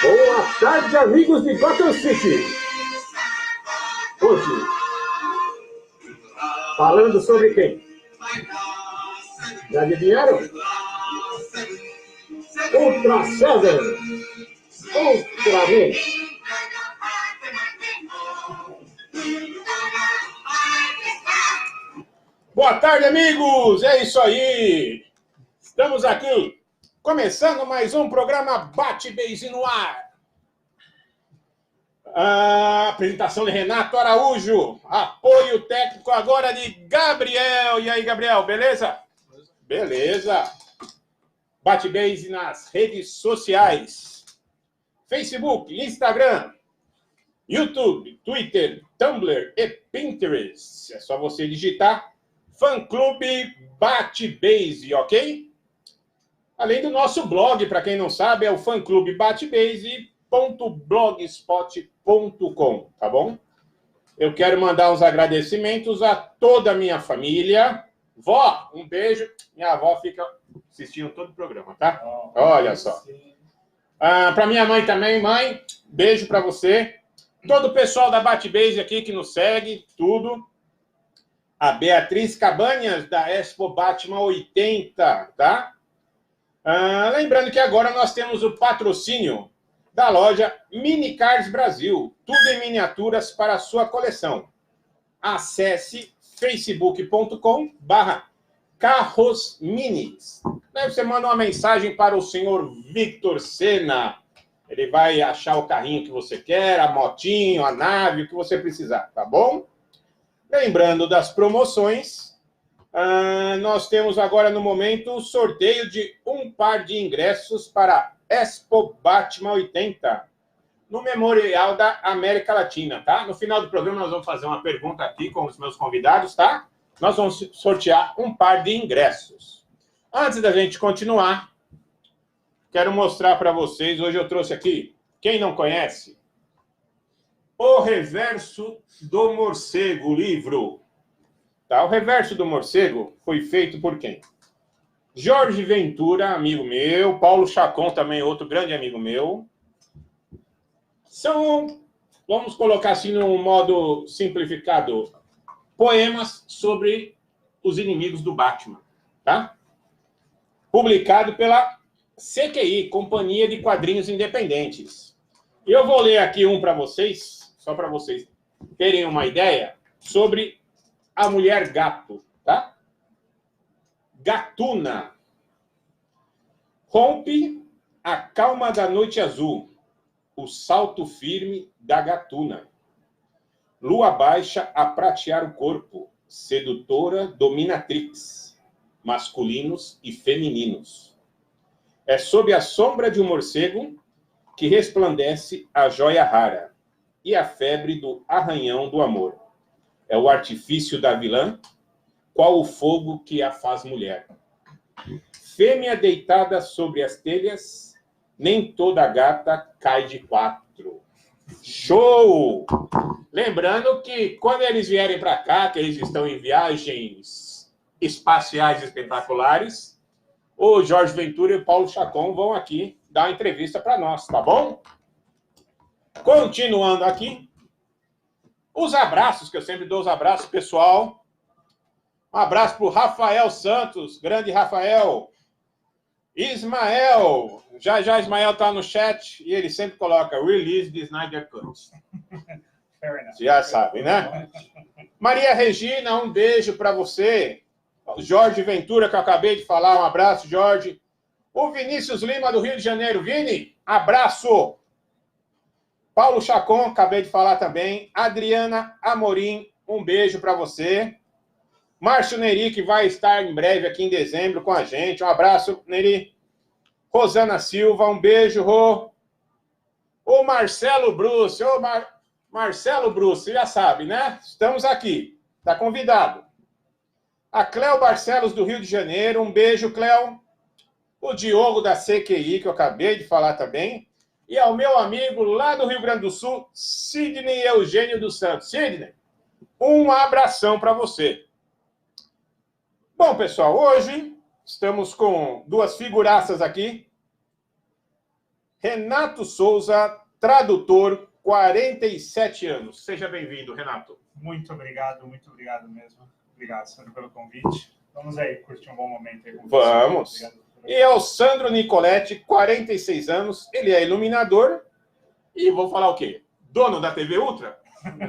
Boa tarde, amigos de Gotham City. Hoje, falando sobre quem? Já adivinharam? Ultra Seven. Ultraman. Boa tarde, amigos. É isso aí. Estamos aqui, começando mais um programa Bate-Base no ar. A apresentação de Renato Araújo. Apoio técnico agora de Gabriel. E aí, Gabriel, beleza? Beleza. Bate-Base nas redes sociais. Facebook, Instagram, YouTube, Twitter, Tumblr e Pinterest. É só você digitar Fã-Clube Bate-Base, ok? Além do nosso blog, para quem não sabe, é o fanclubebatebase.blogspot.com, tá bom? Eu quero mandar uns agradecimentos a toda a minha família. Vó, um beijo. Minha avó fica assistindo todo o programa, tá? Olha só. Para minha mãe também, mãe, beijo para você. Todo o pessoal da Bate-Base aqui que nos segue, tudo. A Beatriz Cabanhas, da Expo Batman 80, tá? Lembrando que agora nós temos o patrocínio da loja Mini Cars Brasil. Tudo em miniaturas para a sua coleção. Acesse facebook.com/carrosminis. Daí você manda uma mensagem para o senhor Victor Sena. Ele vai achar o carrinho que você quer, a motinho, a nave, o que você precisar, tá bom? Lembrando das promoções, nós temos agora no momento o sorteio de um par de ingressos para Expo Batman 80, no Memorial da América Latina, tá? No final do programa nós vamos fazer uma pergunta aqui com os meus convidados, tá? Nós vamos sortear um par de ingressos. Antes da gente continuar, quero mostrar para vocês, hoje eu trouxe aqui, quem não conhece, O Reverso do Morcego, o livro. Tá? O Reverso do Morcego foi feito por quem? Jorge Ventura, amigo meu, Paulo Chacon, também outro grande amigo meu. São, vamos colocar assim num modo simplificado, poemas sobre os inimigos do Batman, tá? Publicado pela CQI, Companhia de Quadrinhos Independentes. E eu vou ler aqui um para vocês, só para vocês terem uma ideia, sobre a mulher gato, tá? Gatuna. Rompe a calma da noite azul, o salto firme da gatuna. Lua baixa a pratear o corpo, sedutora dominatrix, masculinos e femininos. É sob a sombra de um morcego que resplandece a joia rara e a febre do arranhão do amor. É o artifício da vilã, qual o fogo que a faz mulher. Fêmea deitada sobre as telhas, nem toda gata cai de quatro. Show! Lembrando que quando eles vierem para cá, que eles estão em viagens espaciais espetaculares, o Jorge Ventura e o Paulo Chacon vão aqui dar uma entrevista para nós, tá bom? Continuando aqui, os abraços, que eu sempre dou os abraços, pessoal. Um abraço para o Rafael Santos, grande Rafael. Ismael, já Ismael está no chat e ele sempre coloca Release the Snyder Cut. Já sabe, né? Maria Regina, um beijo para você. Jorge Ventura, que eu acabei de falar, um abraço, Jorge. O Vinícius Lima, do Rio de Janeiro. Vini, abraço. Paulo Chacon, acabei de falar também. Adriana Amorim, um beijo para você. Márcio Neri, que vai estar em breve aqui em dezembro com a gente. Um abraço, Neri. Rosana Silva, um beijo, Rô. O Marcelo Bruce. Marcelo Bruce, já sabe, né? Estamos aqui. Está convidado. A Cléo Barcelos, do Rio de Janeiro. Um beijo, Cléo. O Diogo, da CQI, que eu acabei de falar também. E ao meu amigo lá do Rio Grande do Sul, Sidney Eugênio dos Santos. Sidney, um abração para você. Bom, pessoal, hoje estamos com duas figuraças aqui. Renato Souza, tradutor, 47 anos. Seja bem-vindo, Renato. Muito obrigado mesmo. Obrigado, Sandro, pelo convite. Vamos aí curtir um bom momento aí com você. Vamos. E é o Sandro Nicoletti, 46 anos. Ele é iluminador. E vou falar o quê? Dono da TV Ultra?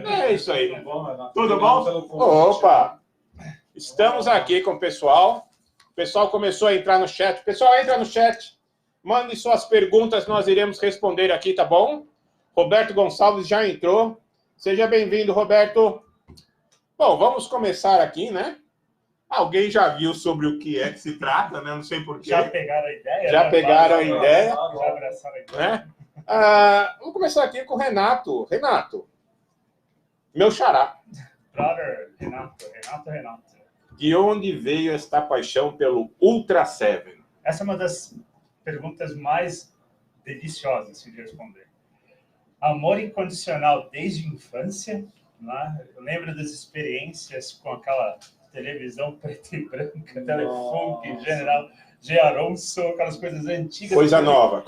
É isso aí. Tudo bom, Renato? Tudo bom? Opa! Estamos aqui com o pessoal. O pessoal começou a entrar no chat. Pessoal, entra no chat. Mande suas perguntas, nós iremos responder aqui, tá bom? Roberto Gonçalves já entrou. Seja bem-vindo, Roberto. Bom, vamos começar aqui, né? Alguém já viu sobre o que é que se trata, né? Não sei porquê. Já pegaram a ideia? Já pegaram a ideia. Já abraçaram a ideia. Né? Vamos começar aqui com o Renato. Renato, meu xará. Brother, Renato. De onde veio esta paixão pelo Ultra 7? Essa é uma das perguntas mais deliciosas de responder. Amor incondicional desde a infância, né? Eu lembro das experiências com aquela televisão preta e branca, Telefunk, General G. Aronso, aquelas coisas antigas. Coisa nova.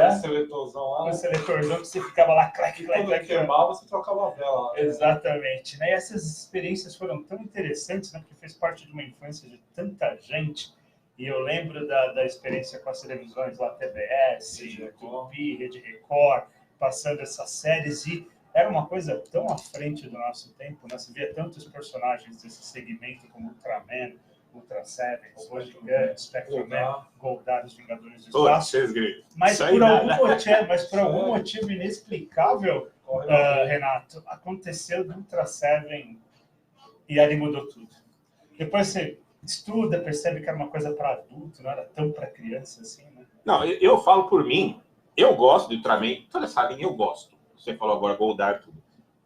É? Seletorzão lá. O seletorzão que você ficava lá, clac. Quando queimava, você trocava a vela. Exatamente. Né? E essas experiências foram tão interessantes, né? Porque fez parte de uma infância de tanta gente. E eu lembro da experiência com as televisões lá, TBS, Tupi, Rede Record, passando essas séries. E era uma coisa tão à frente do nosso tempo, né? Você via tantos personagens desse segmento como Ultraman, Ultra 7, Robô Gigante, Spectreman, Goldar, os Vingadores do Espaço. Mas por algum motivo inexplicável, Renato, aconteceu do Ultra 7 e ali mudou tudo. Depois você estuda, percebe que era uma coisa para adulto, não era tão para criança assim, né? Não, eu falo por mim, eu gosto de Ultraman, toda essa linha eu gosto. Você falou agora Goldar, tudo.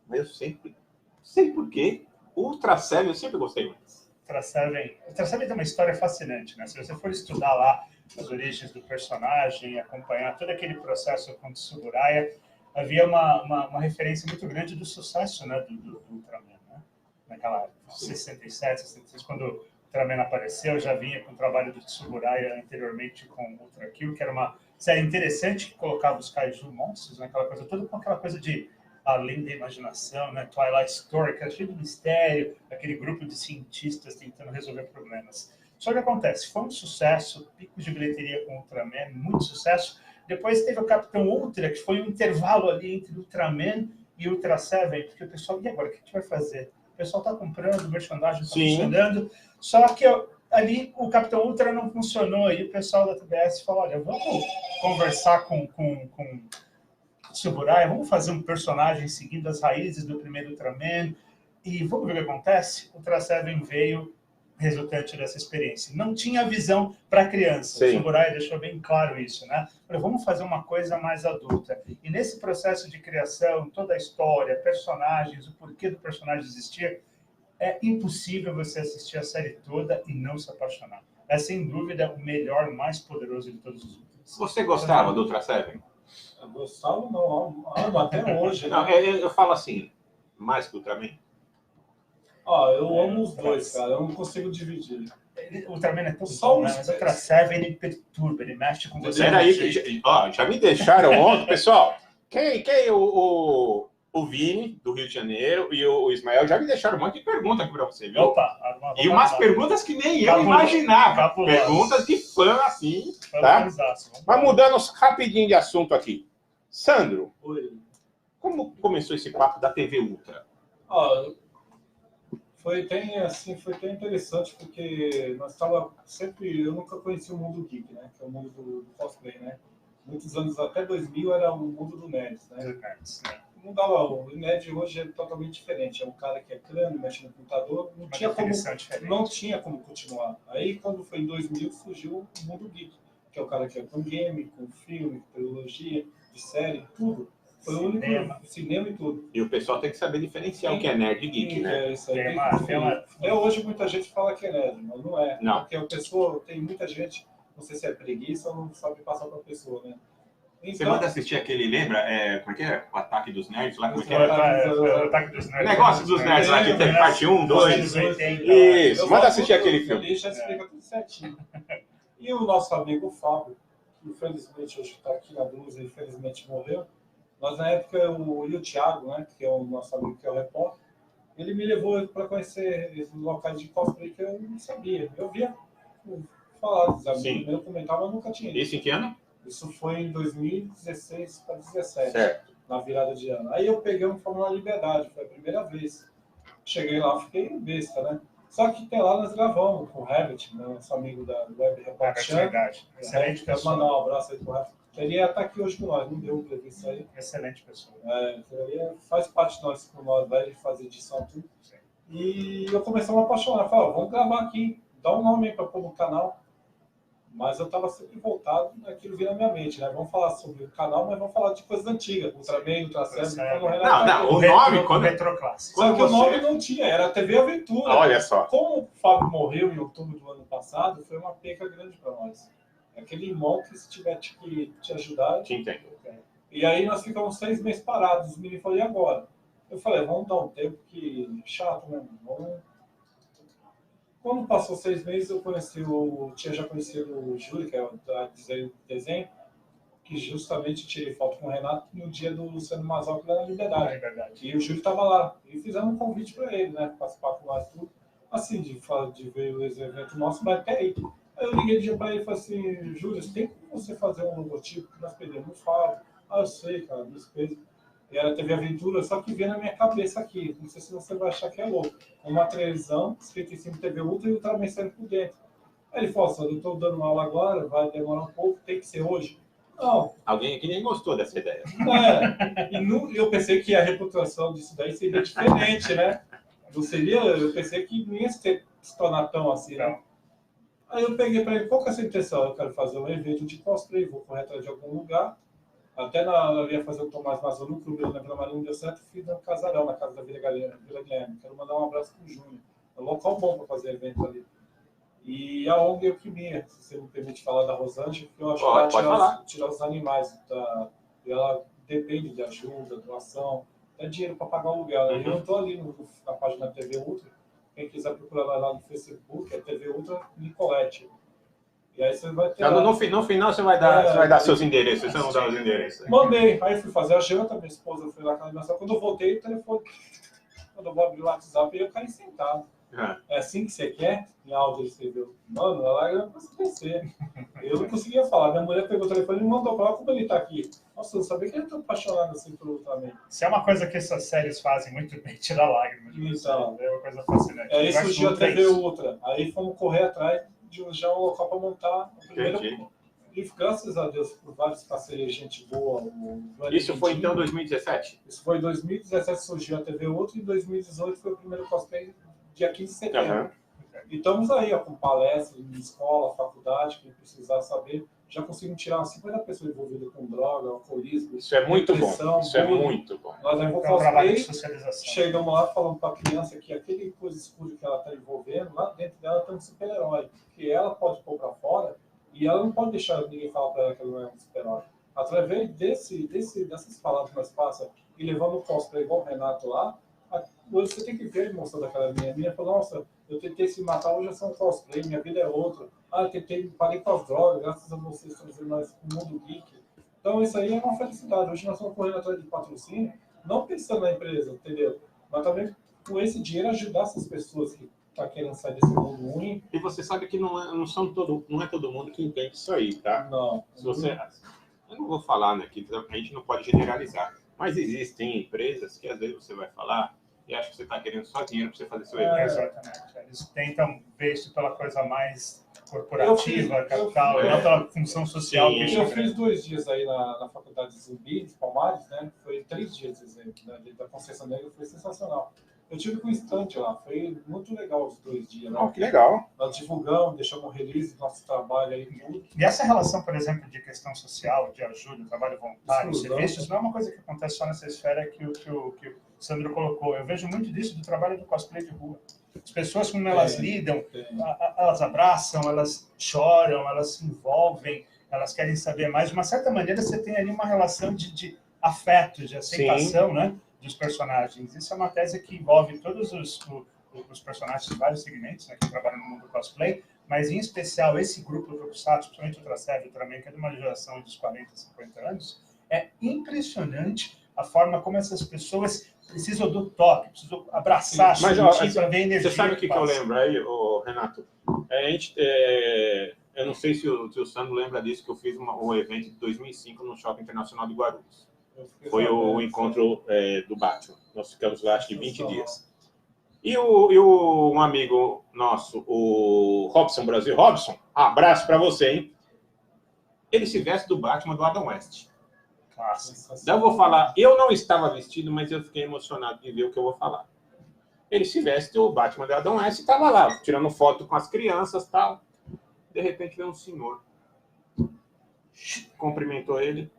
Mas eu sempre, sei por quê, Ultra 7 eu sempre gostei mais. Ultra 7 tem uma história fascinante, né? Se você for estudar lá as origens do personagem, acompanhar todo aquele processo com o Tsuburaya, havia uma referência muito grande do sucesso, né, do Ultraman, né? Naquela época, 67, 66, quando o Ultraman apareceu, já vinha com o trabalho do Tsuburaya anteriormente com Ultra Kill, que era uma série interessante que colocava os kaiju monstros, né? Aquela coisa toda com aquela coisa de além da imaginação, né? Twilight Story, que é cheio de mistério, aquele grupo de cientistas tentando resolver problemas. Só que acontece, foi um sucesso, picos de bilheteria com Ultraman, muito sucesso. Depois teve o Capitão Ultra, que foi um intervalo ali entre Ultraman e Ultra 7, porque o pessoal, e agora, o que a gente vai fazer? O pessoal está comprando, o merchandising está funcionando, só que ali o Capitão Ultra não funcionou, e o pessoal da TBS falou, olha, vamos conversar com Tsuburaya, vamos fazer um personagem seguindo as raízes do primeiro Ultraman e vamos ver o que acontece? O Ultra 7 veio resultante dessa experiência. Não tinha visão para criança. O Tsuburaya deixou bem claro isso, né? Falei, vamos fazer uma coisa mais adulta. E nesse processo de criação, toda a história, personagens, o porquê do personagem existir, é impossível você assistir a série toda e não se apaixonar. É, sem dúvida, o melhor, mais poderoso de todos os últimos. Você gostava do Ultra 7? Eu gostava, não. Até hoje. Não, eu falo assim, mais que o Ultraman. Eu amo os dois, cara. Eu não consigo dividir. O Ultraman é tão bom, né? Mas o Ultra 7, ele perturba, ele mexe com você. Peraí, já me deixaram ontem. Pessoal, quem o Vini, do Rio de Janeiro, e o Ismael já me deixaram um monte de perguntas aqui para você, viu? Opa! E umas perguntas que nem eu imaginava. Perguntas de fã, assim, tá? Mas mudando rapidinho de assunto aqui. Sandro, como começou esse papo da TV Ultra? Foi até interessante, porque nós estava sempre... Eu nunca conheci o mundo geek, né? Que é o mundo do cosplay, né? Muitos anos, até 2000, era o mundo do nerds, né? Mudava, o nerd hoje é totalmente diferente. É um cara que é crânio, mexe no computador, não tinha como continuar. Aí, quando foi em 2000, surgiu o mundo geek, que é o cara que é com game, com filme, com trilogia, de série, tudo. Foi o único cinema e tudo. E o pessoal tem que saber diferenciar o que é nerd e geek, né? Isso aí até hoje muita gente fala que é nerd, mas não é. Não. Porque a pessoa, tem muita gente, não sei se é preguiça ou não sabe passar para a pessoa, né? Então, você manda assistir aquele, lembra? Como é que é? O Ataque dos Nerds lá? Como é que é? O Ataque dos Nerds. O negócio dos nerds lá, que tem parte 1, 2. Isso, manda assistir aquele filme. Ele já explica tudo certinho. E o nosso amigo Fábio, infelizmente hoje está aqui na Blusa, infelizmente morreu. Mas na época eu e o Thiago, né, que é o nosso amigo, que é o repórter, ele me levou para conhecer esses locais de cosplay que eu não sabia. Eu via falar dos amigos, eu comentava, eu nunca tinha ido. Isso em que ano? Isso foi em 2016 para 2017, certo. Na virada de ano. Aí eu peguei um Fórmula Liberdade, foi a primeira vez. Cheguei lá, fiquei besta, né? Só que até lá nós gravamos com o Herbert, nosso amigo da Web Repórter. Excelente pessoa. Mandar um abraço aí pro Herbert. Ele ia estar aqui hoje com nós, não deu para ver isso aí. Excelente pessoa. Ele faz parte de nós, com nós, vai fazer edição tudo. Sim. E eu comecei a me apaixonar. Falei, vamos gravar aqui, dá um nome aí para pôr no canal. Mas eu estava sempre voltado naquilo vir na minha mente, né? Vamos falar sobre o canal, mas vamos falar de coisas antigas, Ultraman, Ultrasérie. Não, o nome, quando retroclássico. Só que o nome não tinha, era TV Aventura. Olha só. Como o Fábio morreu em outubro do ano passado, foi uma perca grande para nós. Aquele irmão que se tiver que te ajudar. Te entendo. E aí nós ficamos 6 meses parados. Os meninos falaram, e agora? Eu falei, vamos dar um tempo que chato, né? Vamos... Quando passou 6 meses, eu tinha já conhecido o Júlio, que é o da desenho, que justamente tirei foto com o Renato no dia do Luciano Mazoc lá na Liberdade. E o Júlio estava lá. E fizemos um convite para ele, né? Participar com nós tudo. Assim, de ver o evento nosso, mas peraí. Aí eu liguei para ele e falei assim, Júlio, tem como você fazer um logotipo que nós perdemos o Fábio? Ah, eu sei, cara, despesa. E era TV Aventura, só que veio na minha cabeça aqui. Não sei se você vai achar que é louco. Uma televisão, escrito em cima TV Ultra e o Ultraman saindo por dentro. Aí ele falou, eu estou dando aula agora, vai demorar um pouco, tem que ser hoje. Não. Alguém aqui nem gostou dessa ideia. E eu pensei que a reputação disso daí seria diferente, né? Não seria, eu pensei que não ia se tornar tão assim, né? Aí eu peguei para ele, qual que é a sua intenção? Eu quero fazer um evento de cosplay, vou correr atrás de algum lugar. Até eu ia fazer o Tomás Mazon no clube, na Vila Maria, não deu certo, fiz no Casarão, na casa da Vila Guilherme. Quero mandar um abraço pro Júnior. É um local bom para fazer evento ali. E a ONG Euquimia, se você me permite falar da Rosângela, porque eu acho que ela tirar os animais. Ela depende de ajuda, doação, dá dinheiro para pagar o aluguel. Eu não estou ali na página TV Ultra. Quem quiser procurar lá no Facebook, é TV Ultra Nicolete. E aí você vai ter. No final você vai dar seus endereços, você não dá os endereços. Mandei. Aí fui fazer a janta, minha esposa foi lá com a animação. Quando eu voltei, o telefone. Quando eu vou abrir o WhatsApp, eu caí sentado. É assim que você quer? Em áudio ele escreveu. Mano, ela ia crescer. Eu não conseguia falar. Minha mulher pegou o telefone e me mandou pra ela como ele tá aqui. Nossa, eu não sabia que ele é tão apaixonado assim pelo Ultraman. Se é uma coisa que essas séries fazem muito bem, tirar lágrimas. Então, é uma coisa fascinante. Aí surgiu a TV Ultra. Aí fomos correr atrás de já um local para montar o primeiro. E graças a Deus, por vários parceiros, gente boa. Isso foi então 2017? Isso foi em 2017, surgiu a TV Ultra, e em 2018 foi o primeiro cosplay, dia 15 de setembro. E estamos aí, com palestras em escola, faculdade, quem precisar saber. Já conseguimos tirar 50 pessoas envolvidas com droga, alcoolismo. Isso é muito bom. Isso é muito bom. Nós levamos um trabalho de socialização. Chegamos lá falando para a criança que aquele coisa escura que ela está envolvendo, lá dentro dela tem um super-herói. Que ela pode pôr para fora e ela não pode deixar ninguém falar para ela que ela não é um super-herói. Através dessas palavras que nós passamos e levando o cosplay igual o Renato lá, você tem que ver, mostrando aquela minha falou, nossa, eu tentei se matar, hoje eu sou um cosplay, minha vida é outra. Eu parei com as drogas, graças a vocês trazendo mais o mundo geek. Então isso aí é uma felicidade. Hoje nós estamos correndo atrás de patrocínio, não pensando na empresa, entendeu? Mas também com esse dinheiro ajudar essas pessoas que estão querendo sair desse mundo ruim. E você sabe que não é todo mundo que entende isso aí, tá? Não. Eu não vou falar, né, que a gente não pode generalizar, mas existem empresas que às vezes você vai falar e acha que você está querendo só dinheiro para você fazer seu evento. Exatamente. Eles tentam ver isso pela coisa mais corporativa, capital, não pela função social. Sim, eu fiz 2 dias aí na faculdade de Zumbi, de Palmares, né? Foi 3 dias de exemplo, né? Da Conceição Negra, foi sensacional. Eu tive com um estante lá, foi muito legal os 2 dias. Né? Que legal. Nós divulgamos, deixamos um release do nosso trabalho aí. Tudo. E essa relação, por exemplo, de questão social, de ajuda, trabalho voluntário, serviços, não é uma coisa que acontece só nessa esfera que o Sandro colocou. Eu vejo muito disso do trabalho do cosplay de rua. As pessoas, como elas lidam, elas abraçam, elas choram, elas se envolvem, elas querem saber mais. De uma certa maneira, você tem ali uma relação de afeto, de aceitação, né, dos personagens. Isso é uma tese que envolve todos os personagens de vários segmentos, né, que trabalham no mundo cosplay, mas em especial esse grupo do Tokusatsu, principalmente o Ultrasev e o Ultraman, que é de uma geração dos 40, 50 anos, é impressionante a forma como essas pessoas precisam do toque, precisam abraçar, sentir para ver energia. Você sabe o que eu lembro aí, Renato? Eu não sei se o Sandro lembra disso, que eu fiz um evento de 2005 no Shopping Internacional de Guarulhos. Foi o encontro do Batman. Nós ficamos lá, acho que 20 dias. E um amigo nosso, o Robson Brasil. Robson, abraço para você, hein? Ele se veste do Batman do Adam West. Daí eu vou falar, eu não estava vestido, mas eu fiquei emocionado de ver o que eu vou falar. Ele se veste do Batman do Adam West e estava lá, tirando foto com as crianças e tal. De repente veio um senhor. Cumprimentou ele.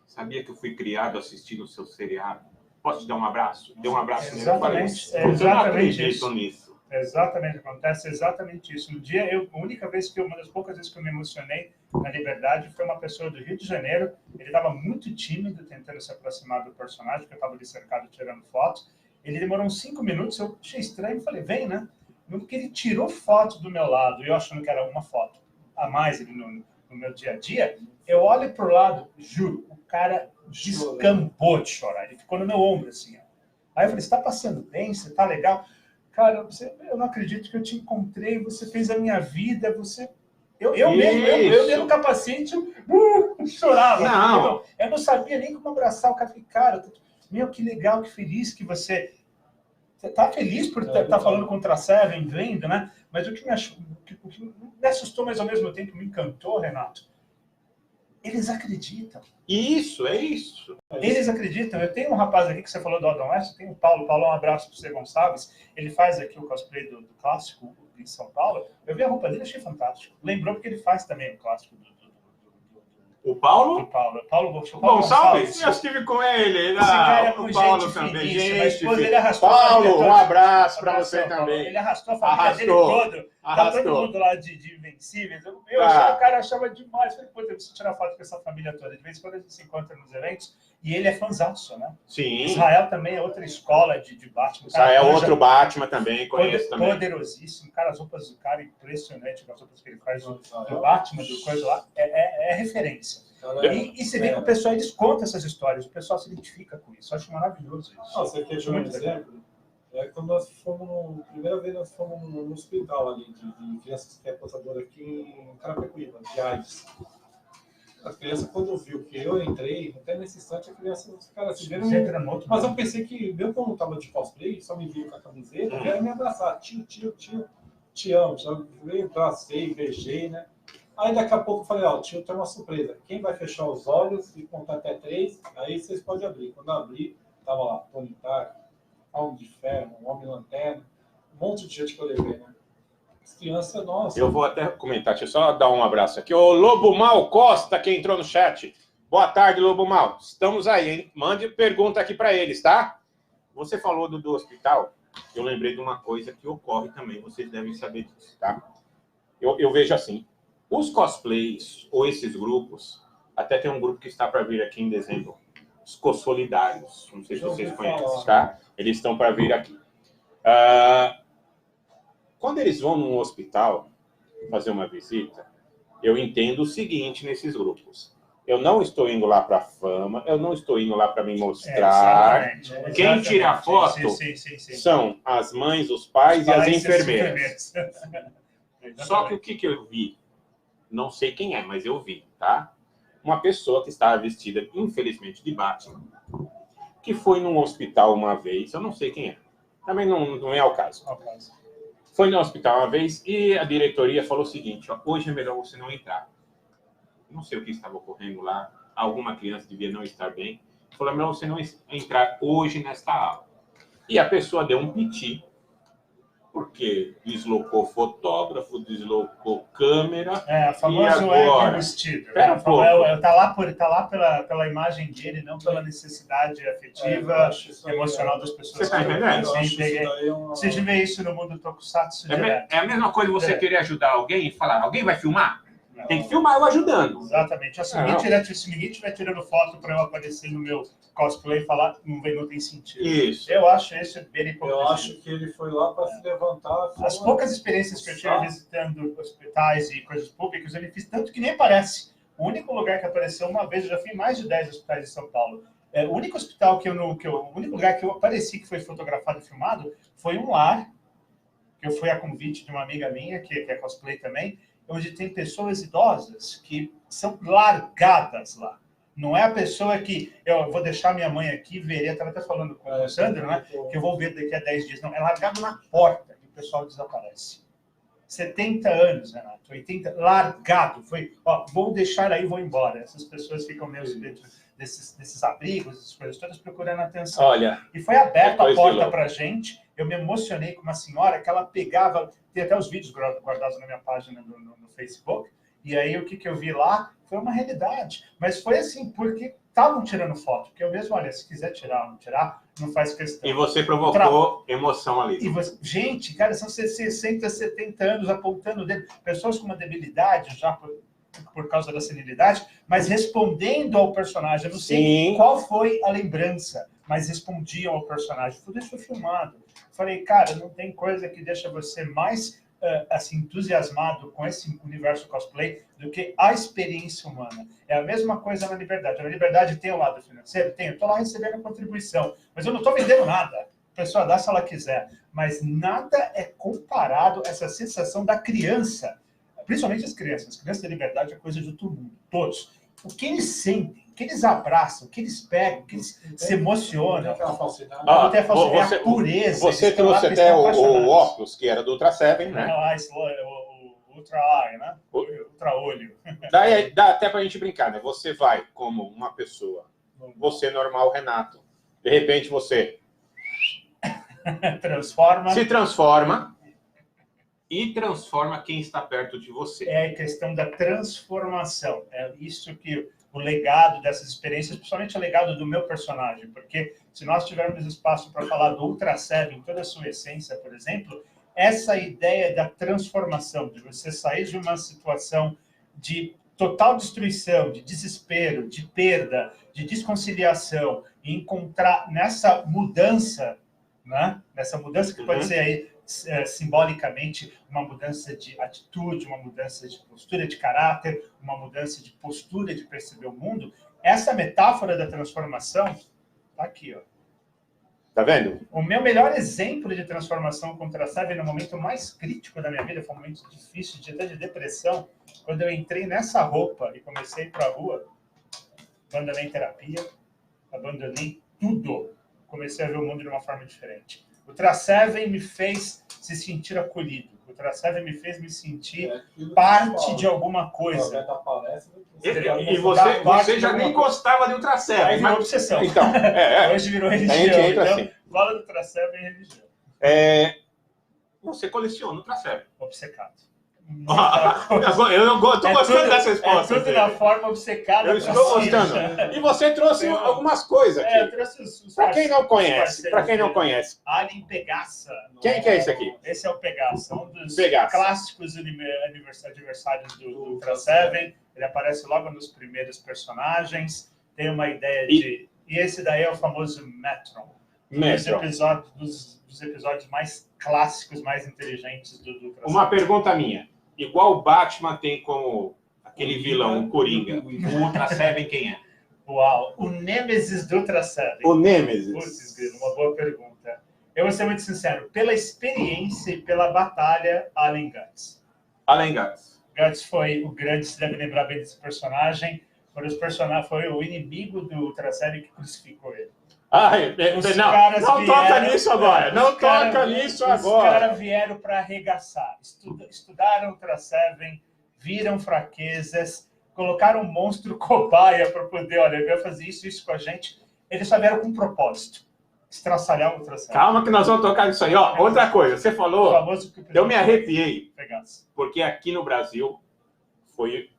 Sabia que eu fui criado assistindo o seu seriado? Posso te dar um abraço? Deu um abraço nele. Exatamente. Eu não acredito nisso. Exatamente, acontece exatamente isso. Um dia, uma das poucas vezes que eu me emocionei na Liberdade foi uma pessoa do Rio de Janeiro. Ele estava muito tímido, tentando se aproximar do personagem, porque eu estava ali cercado tirando fotos. Ele demorou uns 5 minutos, eu achei estranho e falei, vem, né? Porque ele tirou foto do meu lado, eu achando que era uma foto a mais no meu dia a dia. Eu olho para o lado, juro, o cara descambou de chorar. Ele ficou no meu ombro, assim. Ó. Aí eu falei, você está passando bem? Você está legal? Cara, eu não acredito que eu te encontrei, você fez a minha vida, você... Eu dentro do capacete, chorava. Não. Eu não sabia nem como abraçar o cara. Falei, cara, meu, que legal, que feliz que você... Você tá feliz por estar falando contra a Seven, vendo, né? Mas o que me assustou, mas ao mesmo tempo me encantou, Renato, eles acreditam. Isso, é isso. Eles acreditam. Eu tenho um rapaz aqui que você falou do Adam West, tem o Paulo. Paulo, um abraço para você, Gonçalves. Ele faz aqui o cosplay do clássico em São Paulo. Eu vi a roupa dele, achei fantástico. Lembrou porque ele faz também o clássico O Paulo? O Paulo Gonçalves? Eu estive com ele. Esse cara é o Paulo também. Gente, ele arrastou Paulo, um abraço para você também. Ele arrastou a família dele toda. Tá todo mundo lá de Invencíveis. O cara achava demais. Falei, pô, eu preciso tirar foto com essa família toda. De vez em quando a gente se encontra nos eventos. E ele é fãzaço, né? Sim. Israel também é outra escola de Batman. Israel é outro Batman também, conheço também. Poderosíssimo. Cara, as roupas do cara, impressionante. As roupas que ele faz do Batman, do coisa lá, é referência. E você vê que o pessoal, eles contam essas histórias, o pessoal se identifica com isso. Eu acho maravilhoso isso. Você quer ver um exemplo? Quando nós fomos, primeira vez nós fomos no hospital ali, de crianças que é portadora aqui em Carapicuíba, de AIDS. A criança, quando viu que eu entrei, até nesse instante, a criança, os caras se viram. Mas eu pensei que, mesmo quando eu tava de cosplay, só me viu com a camiseta, vieram me abraçar. Tio, te amo. Já veio, abracei, beijei, né? Aí daqui a pouco eu falei, ó, tio, tem uma surpresa. Quem vai fechar os olhos e contar até 3, aí vocês podem abrir. Quando eu abri, tava lá, Tony Stark, Homem de Ferro, Homem-Lanterna, um monte de gente que eu levei, né? Criança, nossa. Eu vou até comentar, deixa eu só dar um abraço aqui. O Lobo Mal Costa, que entrou no chat. Boa tarde, Lobo Mal. Estamos aí, hein? Mande pergunta aqui para eles, tá? Você falou do hospital, eu lembrei de uma coisa que ocorre também, vocês devem saber disso, tá? Eu vejo assim, os cosplays, ou esses grupos, até tem um grupo que está para vir aqui em dezembro, os Cossolidários, não sei se vocês conhecem, tá? Eles estão para vir aqui. Quando eles vão num hospital fazer uma visita, eu entendo o seguinte nesses grupos. Eu não estou indo lá para fama, eu não estou indo lá para me mostrar. Exatamente. Quem tira a foto são as mães, os pais e as enfermeiras. Só que o que eu vi? Não sei quem é, mas eu vi, tá? Uma pessoa que estava vestida, infelizmente, de Batman, que foi num hospital uma vez, eu não sei quem é. Também não é ao caso. Foi no hospital uma vez e a diretoria falou o seguinte, ó, hoje é melhor você não entrar. Não sei o que estava ocorrendo lá, alguma criança devia não estar bem. Falou, é melhor você não entrar hoje nesta aula. E a pessoa deu um piti, porque deslocou fotógrafo, deslocou câmera. A famosa agora... vestido. Pera um pouco. Tá lá pela imagem dele, não pela necessidade afetiva, emocional das pessoas. Você está entendendo? Você vê isso no mundo do Tokusatsu. É a mesma coisa você querer ajudar alguém e falar, alguém vai filmar? Tem que filmar eu ajudando. Exatamente. Se ninguém estiver tirando foto para eu aparecer no meu cosplay e falar, não tem sentido. Isso. Eu acho isso bem importante. Eu acho que ele foi lá para se levantar. As poucas experiências que eu tive visitando hospitais e coisas públicas, eu fiz tanto que nem parece. O único lugar que apareceu uma vez, eu já fui em mais de 10 hospitais de São Paulo. O único hospital o único lugar que eu apareci que foi fotografado e filmado foi um lar, que eu fui a convite de uma amiga minha, que é cosplay também, onde tem pessoas idosas que são largadas lá. Não é a pessoa que eu vou deixar minha mãe aqui, verei, eu estava até falando com o Sandro, né, que eu vou ver daqui a 10 dias. Não, é largado na porta e o pessoal desaparece. 70 anos, Renato, 80, largado. Foi, vou deixar aí, vou embora. Essas pessoas ficam meio dentro desses abrigos, essas coisas todas, procurando atenção. Olha, e foi aberta a porta para a gente. Eu me emocionei com uma senhora que ela pegava, tem até os vídeos guardados na minha página no Facebook, e aí o que eu vi lá foi uma realidade. Mas foi assim, porque estavam tirando foto, porque eu mesmo, olha, se quiser tirar ou não tirar, não faz questão. E você provocou emoção ali. Gente, cara, são 60, 70 anos apontando o dedo. Pessoas com uma debilidade já por causa da senilidade, mas respondendo ao personagem. Eu não sei qual foi a lembrança, mas respondiam ao personagem. Tudo isso foi filmado. Falei, cara, não tem coisa que deixa você mais assim, entusiasmado com esse universo cosplay do que a experiência humana. É a mesma coisa na Liberdade. A Liberdade tem o lado financeiro? Tem. Eu estou lá recebendo contribuição, mas eu não estou vendendo nada. A pessoa dá se ela quiser. Mas nada é comparado a essa sensação da criança, principalmente as crianças. As crianças da Liberdade é coisa de todo mundo, todos. O que eles sentem, o que eles abraçam, o que eles pegam, o que eles se emocionam. Não tem a falsidade, é a pureza. Você trouxe até o óculos, que era do Ultra 7, né? O Ultra Eye, né? Ultra Olho. Dá até pra gente brincar, né? Você vai como uma pessoa, você normal, Renato. De repente você se transforma e transforma quem está perto de você. É a questão da transformação. É isso que o legado dessas experiências, principalmente o legado do meu personagem, porque se nós tivermos espaço para falar do Ultra 7 em toda a sua essência, por exemplo, essa ideia da transformação, de você sair de uma situação de total destruição, de desespero, de perda, de desconciliação, e encontrar nessa mudança, né? Nessa mudança que pode ser aí simbolicamente uma mudança de atitude, uma mudança de postura de caráter, uma mudança de postura de perceber o mundo. Essa metáfora da transformação está aqui, ó. Tá vendo? O meu melhor exemplo de transformação contra a Sebe no momento mais crítico da minha vida, foi um momento difícil, até de depressão, quando eu entrei nessa roupa e comecei a ir para a rua, abandonei terapia, abandonei tudo, comecei a ver o mundo de uma forma diferente. O Ultra 7 me fez se sentir acolhido. O Ultra 7 me fez me sentir parte de alguma coisa. E você já nem gostava de Ultra 7. Aí virou obsessão. Então, hoje virou religião. Então, assim. Fala do Ultra 7 em religião. Você coleciona Ultra 7. Obcecado. Eu estou gostando dessa resposta. É tudo da forma obcecada. Eu estou gostando. E você trouxe algumas coisas aqui. Eu trouxe os para quem não conhece. Alien Pegaça. Quem que é esse aqui? Esse é o Pegaça, um dos Pegaça. clássicos adversários do Ultra 7. Ele aparece logo nos primeiros personagens. Tem uma ideia de... E esse daí é o famoso Metron. Dos episódios mais clássicos, mais inteligentes do Ultra 7. Uma pergunta minha. Igual o Batman tem como aquele vilão, o Coringa. O Ultra 7 quem é? Uau, o Nêmesis do Ultra 7. O Nêmesis. Putz, uma boa pergunta. Eu vou ser muito sincero. Pela experiência e pela batalha, Allen Guts. Allen Guts. Guts foi o grande, você deve lembrar bem desse personagem. Foi o inimigo do Ultra 7 que crucificou ele. Não toca nisso agora. Não toca nisso agora. Os caras vieram para arregaçar. Estudaram Ultra 7, viram fraquezas, colocaram um monstro cobaia para poder, olha, ele vai fazer isso com a gente. Eles só vieram com um propósito: estraçalhar o Ultra 7. Calma que nós vamos tocar nisso aí. Ó, outra coisa, você falou, eu me arrepiei. Porque aqui no Brasil foi,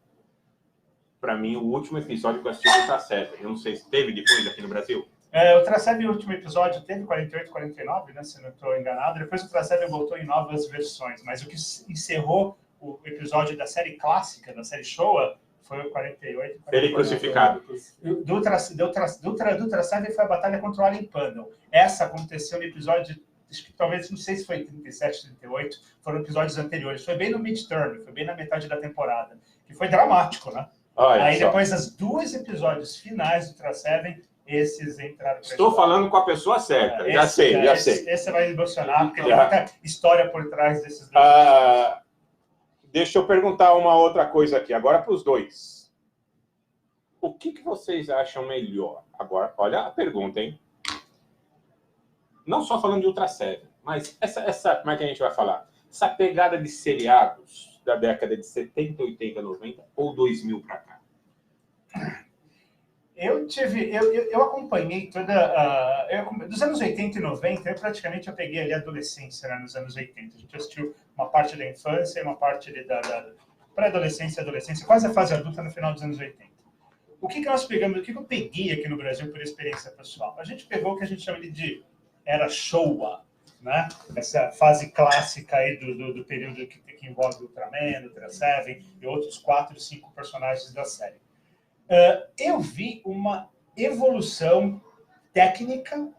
para mim, o último episódio que eu assisti do Ultra 7. Eu não sei se teve depois aqui no Brasil. O Ultra 7, o último episódio, teve 48, 49, né, se não estou enganado. Depois o Ultra 7 voltou em novas versões. Mas o que encerrou o episódio da série clássica, da série Showa, foi o 48. Ele crucificado. Do Ultra Seven foi a batalha contra o Alien Panel. Essa aconteceu no episódio, acho que talvez, não sei se foi 37, 38, foram episódios anteriores. Foi bem no midterm, foi bem na metade da temporada. Que foi dramático, né? Olha aí só. Depois das 2 episódios finais do Ultra Seven, esses entraram... Estou falando com a pessoa certa, já sei. Esse vai emocionar, porque tem muita história por trás desses 2 Deixa eu perguntar uma outra coisa aqui, agora para os dois. O que vocês acham melhor? Agora, olha a pergunta, hein? Não só falando de Ultra Seven, mas essa, como é que a gente vai falar? Essa pegada de seriados da década de 70, 80, 90 ou 2000 para cá? Eu acompanhei toda... dos anos 80 e 90, eu peguei ali a adolescência, né, nos anos 80. A gente assistiu uma parte da infância e uma parte da pré-adolescência e adolescência, quase a fase adulta no final dos anos 80. O que nós pegamos, o que eu peguei aqui no Brasil por experiência pessoal? A gente pegou o que a gente chama de era Showa, né? Essa fase clássica aí do período que envolve Ultraman, Ultra Seven e outros 4, 5 personagens da série. Eu vi uma evolução técnica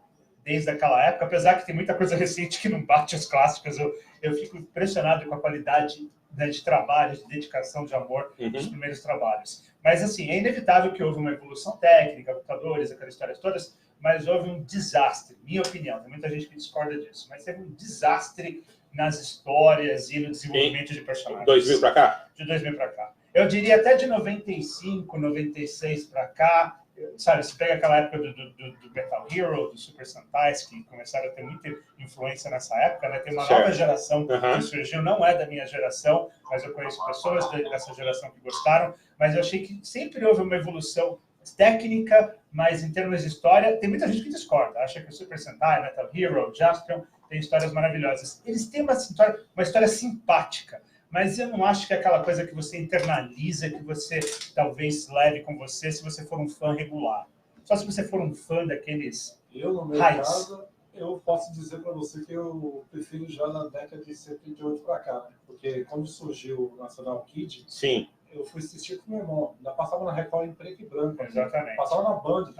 desde aquela época, apesar que tem muita coisa recente que não bate as clássicas. Eu fico impressionado com a qualidade, né, de trabalho, de dedicação, de amor dos primeiros trabalhos. Mas, assim, é inevitável que houve uma evolução técnica, computadores, aquelas histórias todas, mas houve um desastre, minha opinião. Tem muita gente que discorda disso, mas teve um desastre nas histórias e no desenvolvimento de personagens. 2000 para cá? De 2000 para cá. Eu diria até de 95, 96 para cá, sabe, você pega aquela época do Metal Hero, do Super Sentais, que começaram a ter muita influência nessa época, né? Tem uma nova geração que surgiu, não é da minha geração, mas eu conheço pessoas dessa geração que gostaram, mas eu achei que sempre houve uma evolução técnica, mas em termos de história, tem muita gente que discorda, acha que o Super Sentai, Metal Hero, Jaspion, tem histórias maravilhosas. Eles têm uma história simpática, mas eu não acho que é aquela coisa que você internaliza, que você talvez leve com você se você for um fã regular. Só se você for um fã daqueles no meu caso, eu posso dizer para você que eu prefiro já na década de 78 para cá, né? Porque quando surgiu o National Kid, sim, eu fui assistir com meu irmão. Ainda passava na Record em preto e branco. Exatamente. Passava na Band.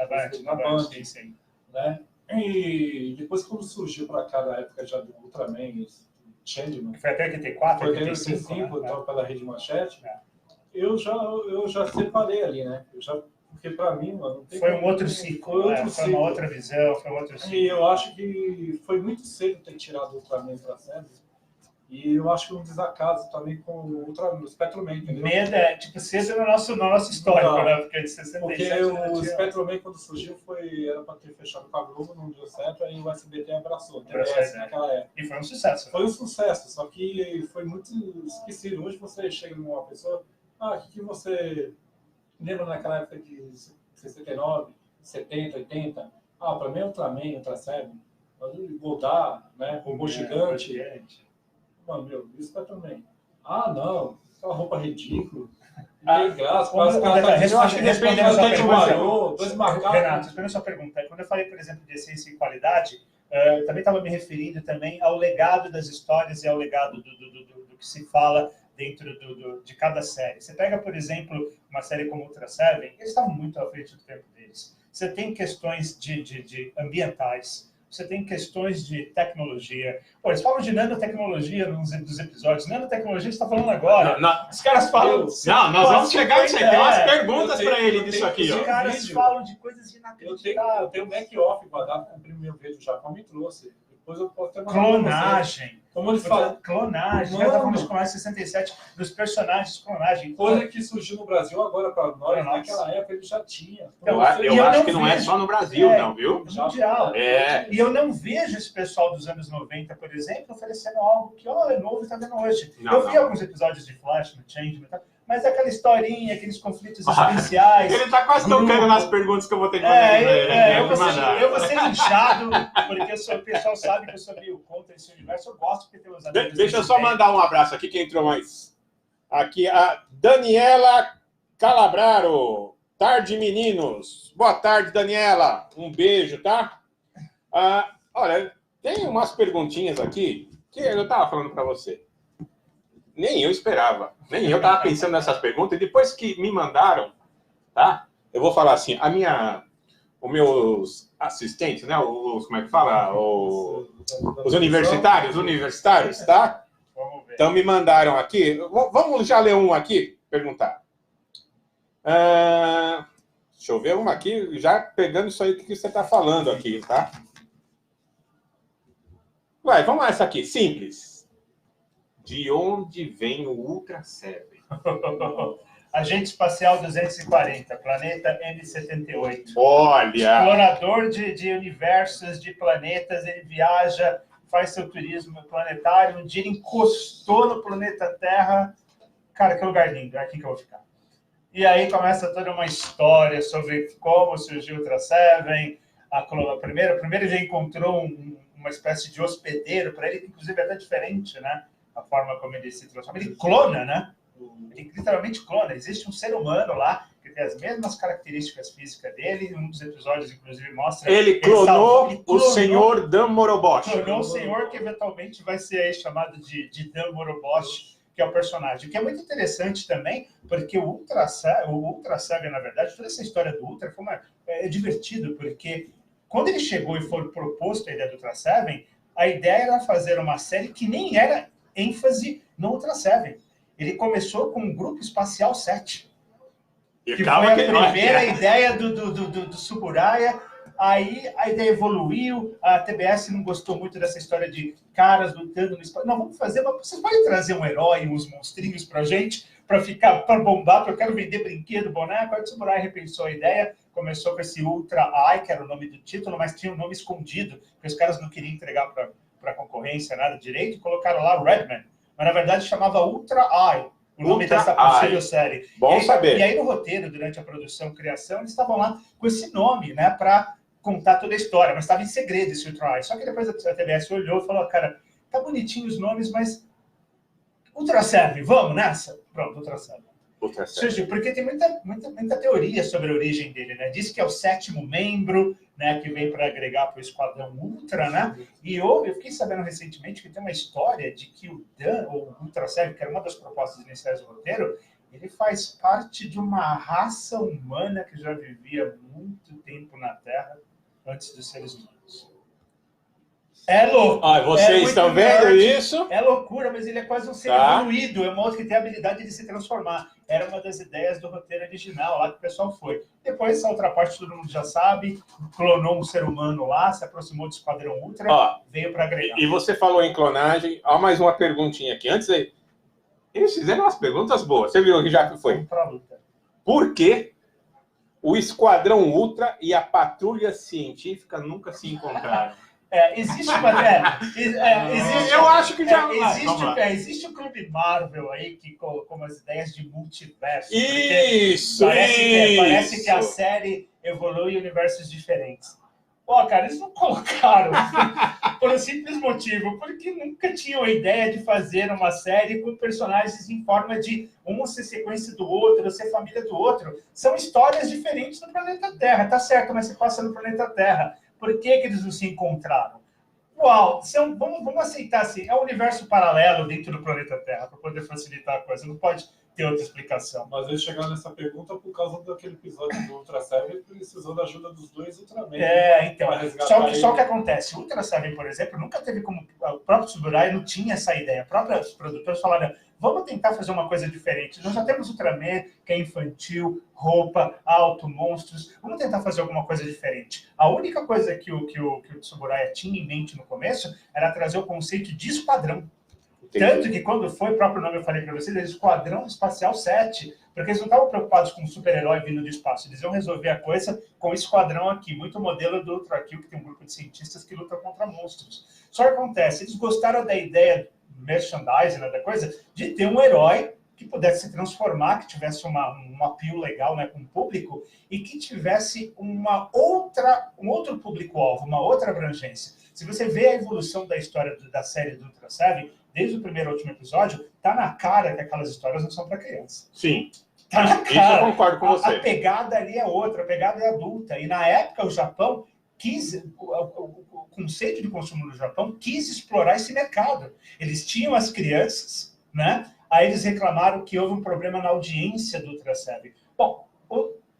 Na Band, sim. Né? E depois, quando surgiu para cá, na época já do Ultraman, Changeman, foi até 84, foi até 85, então, pela Rede Manchete, eu já separei ali, né? Porque para mim, mano, não tem foi um outro ciclo, foi uma outra visão, foi um outro ciclo. E eu acho que foi muito cedo ter tirado o Ultraman para a série. E eu acho que um desacaso também com o Spectreman, entendeu? Cedo no nosso histórico, né? Porque de 67... Porque o Spectreman, quando surgiu, era para ter fechado com a Globo, não deu certo, aí o SBT abraçou, naquela época. E foi um sucesso. Foi um sucesso, só que foi muito esquecido. Hoje você chega numa pessoa, o que você lembra naquela época de 69, 70, 80? Para mim é Ultraman, Ultra Seven, Goldar, né? Robô gigante. Mano, isso também. Não, aquela roupa ridícula. Não tem graça. Eu acho que depende do que valor, dois marcados. Renato, respondendo a sua pergunta, quando eu falei, por exemplo, de essência e qualidade, eu também estava me referindo também ao legado das histórias e ao legado do que se fala dentro de cada série. Você pega, por exemplo, uma série como Ultra Seven, eles estavam muito à frente do tempo deles. Você tem questões de ambientais, você tem questões de tecnologia. Eles falam de nanotecnologia dos episódios. Nanotecnologia você está falando agora. Os caras falam... nós vamos chegar nisso aqui. Tem umas perguntas para ele disso aqui. Os caras falam de coisas inacreditáveis. Eu tenho um back-off guardado com o primeiro vídeo do Japão, me trouxe. Depois eu posso ter clonagem. Como eles falam? Clonagem. Já estava nos começos de 67, dos personagens, clonagem. Coisa que surgiu no Brasil agora para nós, naquela época ele já tinha. Eu acho que não é só no Brasil, não, viu? Mundial. E eu não vejo esse pessoal dos anos 90, por exemplo, oferecendo algo que é novo e está vendo hoje. Eu vi alguns episódios de Flash, no Changeman, mas aquela historinha, aqueles conflitos existenciais. Ele está quase tocando nas perguntas que eu vou ter que fazer. Eu vou ser linchado, porque o pessoal sabe que eu sou meio contra esse universo. Eu gosto porque tem os amigos. Deixa eu só mandar um abraço aqui, quem entrou mais. Aqui, a Daniela Calabraro. Tarde, meninos. Boa tarde, Daniela. Um beijo, tá? Olha, tem umas perguntinhas aqui que eu estava falando para você. Nem eu esperava. Nem eu estava pensando nessas perguntas. E depois que me mandaram, tá? Eu vou falar assim, os meus assistentes, né? Como é que fala? Os universitários, tá? Então me mandaram aqui. Vamos já ler um aqui, perguntar. Deixa eu ver uma aqui, já pegando isso aí que você está falando aqui, tá? Vamos essa aqui, simples. De onde vem o Ultra Seven? Agente Espacial 240, planeta M78. Olha! Explorador de universos, de planetas, ele viaja, faz seu turismo planetário. Um dia ele encostou no planeta Terra. Cara, que lugar lindo, é aqui que eu vou ficar. E aí começa toda uma história sobre como surgiu o Ultra Seven. Primeiro ele já encontrou uma espécie de hospedeiro para ele, que inclusive é até diferente, né? A forma como ele se transforma. Ele clona, né? Ele literalmente clona. Existe um ser humano lá que tem as mesmas características físicas dele. Um dos episódios, inclusive, mostra... Ele clonou o senhor Dan Morobosh. Clonou o senhor que eventualmente vai ser aí chamado de Dan Morobosh, que é o personagem. O que é muito interessante também, porque o Ultra Seven, na verdade, toda essa história do Ultra é divertido, porque quando ele chegou e foi proposto a ideia do Ultra Seven, a ideia era fazer uma série que nem era ênfase no Ultra Seven. Ele começou com o Grupo Espacial 7, que foi a primeira ideia do Suburaya. Aí a ideia evoluiu, a TBS não gostou muito dessa história de caras lutando no espaço. Não, vamos fazer, mas vocês podem trazer um herói, uns monstrinhos pra gente, para bombar, porque eu quero vender brinquedo, boneco. Aí o Suburaya repensou a ideia, começou com esse Ultra Eye, que era o nome do título, mas tinha um nome escondido, que os caras não queriam entregar para concorrência nada direito, colocaram lá Redman, mas na verdade chamava Ultra Eye, o nome dessa possível série. Bom saber. E aí no roteiro, durante a produção, criação, eles estavam lá com esse nome, né, para contar toda a história, mas estava em segredo esse Ultra Eye. Só que depois a TBS olhou e falou, cara, tá bonitinho os nomes, mas Ultra Seven, vamos nessa? Pronto, Ultra Seven. Surgiu, porque tem muita teoria sobre a origem dele, né? Diz que é o 7º membro, né, que vem para agregar para o Esquadrão Ultra, né? E eu fiquei sabendo recentemente que tem uma história de que o Dan, ou Ultra Seven, que era uma das propostas iniciais do roteiro, ele faz parte de uma raça humana que já vivia muito tempo na Terra antes dos seres humanos. É louco. Vocês estão vendo isso? É loucura, mas ele é quase um ser evoluído. É um outro que tem a habilidade de se transformar. Era uma das ideias do roteiro original lá que o pessoal foi. Depois, essa outra parte todo mundo já sabe. Clonou um ser humano lá, se aproximou do Esquadrão Ultra, veio para agregar. E você falou em clonagem. Mais uma perguntinha aqui. Antes aí, eles fizeram umas perguntas boas. Você viu que já foi? Por que o Esquadrão Ultra e a Patrulha Científica nunca se encontraram? Existe uma... eu acho que já... existe o Clube Marvel aí, que com as ideias de multiverso. Isso! Parece que a série evolui em universos diferentes. Cara, eles não colocaram por um simples motivo, porque nunca tinham a ideia de fazer uma série com personagens em forma de um ser sequência do outro, ser família do outro. São histórias diferentes no planeta Terra, tá certo, mas se passa no planeta Terra. Por que eles não se encontraram? Vamos aceitar assim, é um universo paralelo dentro do planeta Terra, para poder facilitar a coisa, não pode ter outra explicação. Mas eles chegaram nessa pergunta por causa daquele episódio do Ultra Seven, precisou da ajuda dos dois Ultraman. Então, só o que acontece, o Ultra Seven, por exemplo, nunca teve como, o próprio Suburaya não tinha essa ideia, os próprios produtores falaram, vamos tentar fazer uma coisa diferente, nós já temos Ultraman, que é infantil, roupa, alto, monstros, vamos tentar fazer alguma coisa diferente. A única coisa que o Suburaya tinha em mente no começo era trazer o conceito de esquadrão. Tanto que quando foi, o próprio nome eu falei para vocês, é Esquadrão Espacial 7, porque eles não estavam preocupados com um super-herói vindo do espaço, eles iam resolver a coisa com o esquadrão aqui, muito modelo do Ultra Kill, que tem um grupo de cientistas que luta contra monstros. Só que acontece, eles gostaram da ideia merchandising, né, da coisa, de ter um herói que pudesse se transformar, que tivesse um appeal legal, né, com o público, e que tivesse um outro público-alvo, uma outra abrangência. Se você vê a evolução da história da série do Ultra Seven, desde o primeiro ao último episódio, tá na cara que aquelas histórias não são para criança. Sim. Tá na cara. Isso eu concordo com você. A pegada ali é outra, a pegada é adulta. E na época o Japão o conceito de consumo no Japão quis explorar esse mercado. Eles tinham as crianças, né? Aí eles reclamaram que houve um problema na audiência do Ultra Seven. Bom,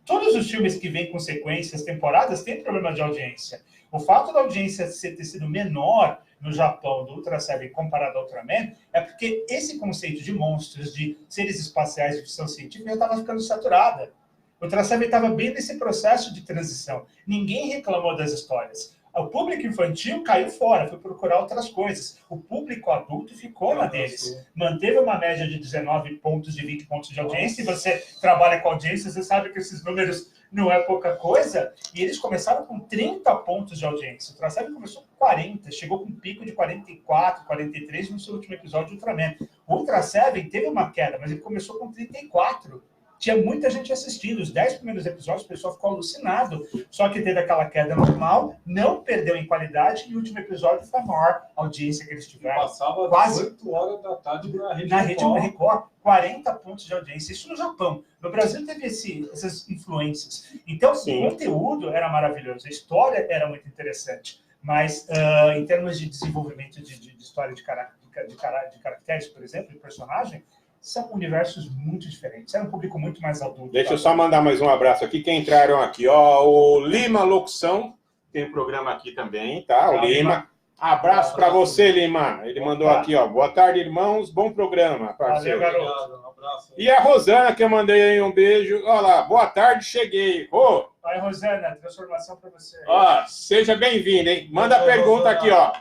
todos os filmes que vêm com sequências, temporadas, têm problema de audiência. O fato da audiência ter sido menor no Japão do Ultra Seven comparado ao Ultraman é porque esse conceito de monstros, de seres espaciais de ficção científica, já estava ficando saturada. O Ultra Seven estava bem nesse processo de transição. Ninguém reclamou das histórias. O público infantil caiu fora, foi procurar outras coisas. O público adulto ficou na deles. Manteve uma média de 19 pontos, de 20 pontos de audiência. E você trabalha com audiência, você sabe que esses números não é pouca coisa. E eles começaram com 30 pontos de audiência. O Ultra Seven começou com 40, chegou com um pico de 44, 43 no seu último episódio de Ultraman. O Ultra Seven teve uma queda, mas ele começou com 34. Tinha muita gente assistindo. Os 10 primeiros episódios, o pessoal ficou alucinado. Só que teve aquela queda normal, não perdeu em qualidade, e o último episódio foi a maior audiência que eles tiveram. Passava quase 8 horas da tarde na Rede Record. 40 pontos de audiência. Isso no Japão. No Brasil teve essas influências. Então, o conteúdo era maravilhoso. A história era muito interessante. Mas, em termos de desenvolvimento de história de caracteres, por exemplo, de personagem, são universos muito diferentes. Era um público muito mais adulto. Deixa eu só mandar mais um abraço aqui. Quem entraram aqui, ó, o Lima Locução, tem um programa aqui também, tá? O Lima. Abraço para você, Lima. Ele mandou aqui, ó. Boa tarde, irmãos. Bom programa, parceiro. Valeu, garoto. Um abraço. E a Rosana, que eu mandei aí um beijo. Olha lá, boa tarde, cheguei. Ô, Oi, Rosana, transformação para você. Ó, seja bem-vindo, hein? Manda a pergunta aqui, ó.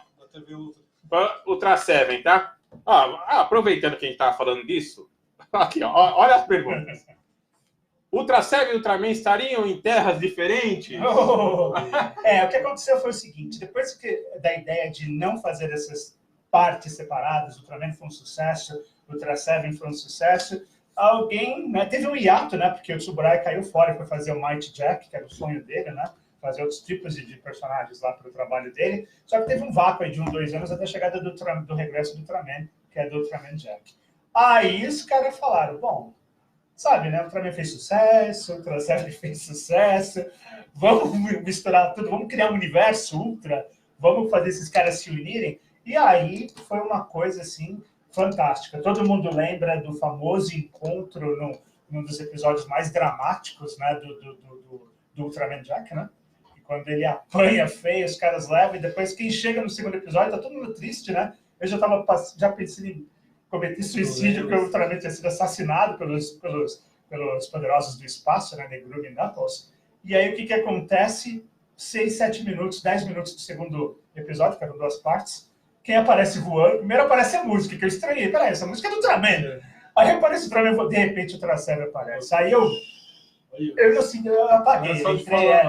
Ultra Seven, tá? Ó, aproveitando que a gente estava falando disso, aqui, ó, olha as perguntas. Ultra Seven e Ultraman estariam em terras diferentes? O que aconteceu foi o seguinte, depois da ideia de não fazer essas partes separadas, o Ultraman foi um sucesso, o Ultra Seven foi um sucesso, alguém, né, teve um hiato, né, porque o Tsuburaya caiu fora e foi fazer o Mighty Jack, que era o sonho dele, né? Fazer outros tipos de personagens lá para o trabalho dele. Só que teve um vácuo aí de 1, 2 anos até a chegada do regresso do Ultraman, que é do Ultraman Jack. Aí os caras falaram, bom, sabe, né? O Ultraman fez sucesso, o Ultra Seven fez sucesso, vamos misturar tudo, vamos criar um universo ultra, vamos fazer esses caras se unirem. E aí foi uma coisa, assim, fantástica. Todo mundo lembra do famoso encontro num dos episódios mais dramáticos, né, do Ultraman Jack, né? Quando ele apanha feio, os caras levam, e depois quem chega no segundo episódio, tá todo mundo triste, né? Eu já pensei em cometer suicídio, porque o Ultraman tinha sido assassinado pelos poderosos do espaço, né? Negrume e Knuckles. E aí o que acontece? 6, 7 minutos, 10 minutos do segundo episódio, que eram 2 partes, quem aparece voando? Primeiro aparece a música, que eu estranhei. Peraí, essa música é do Ultraman. Aí aparece o Ultraman, de repente o Ultra Seven aparece. Aí eu apaguei,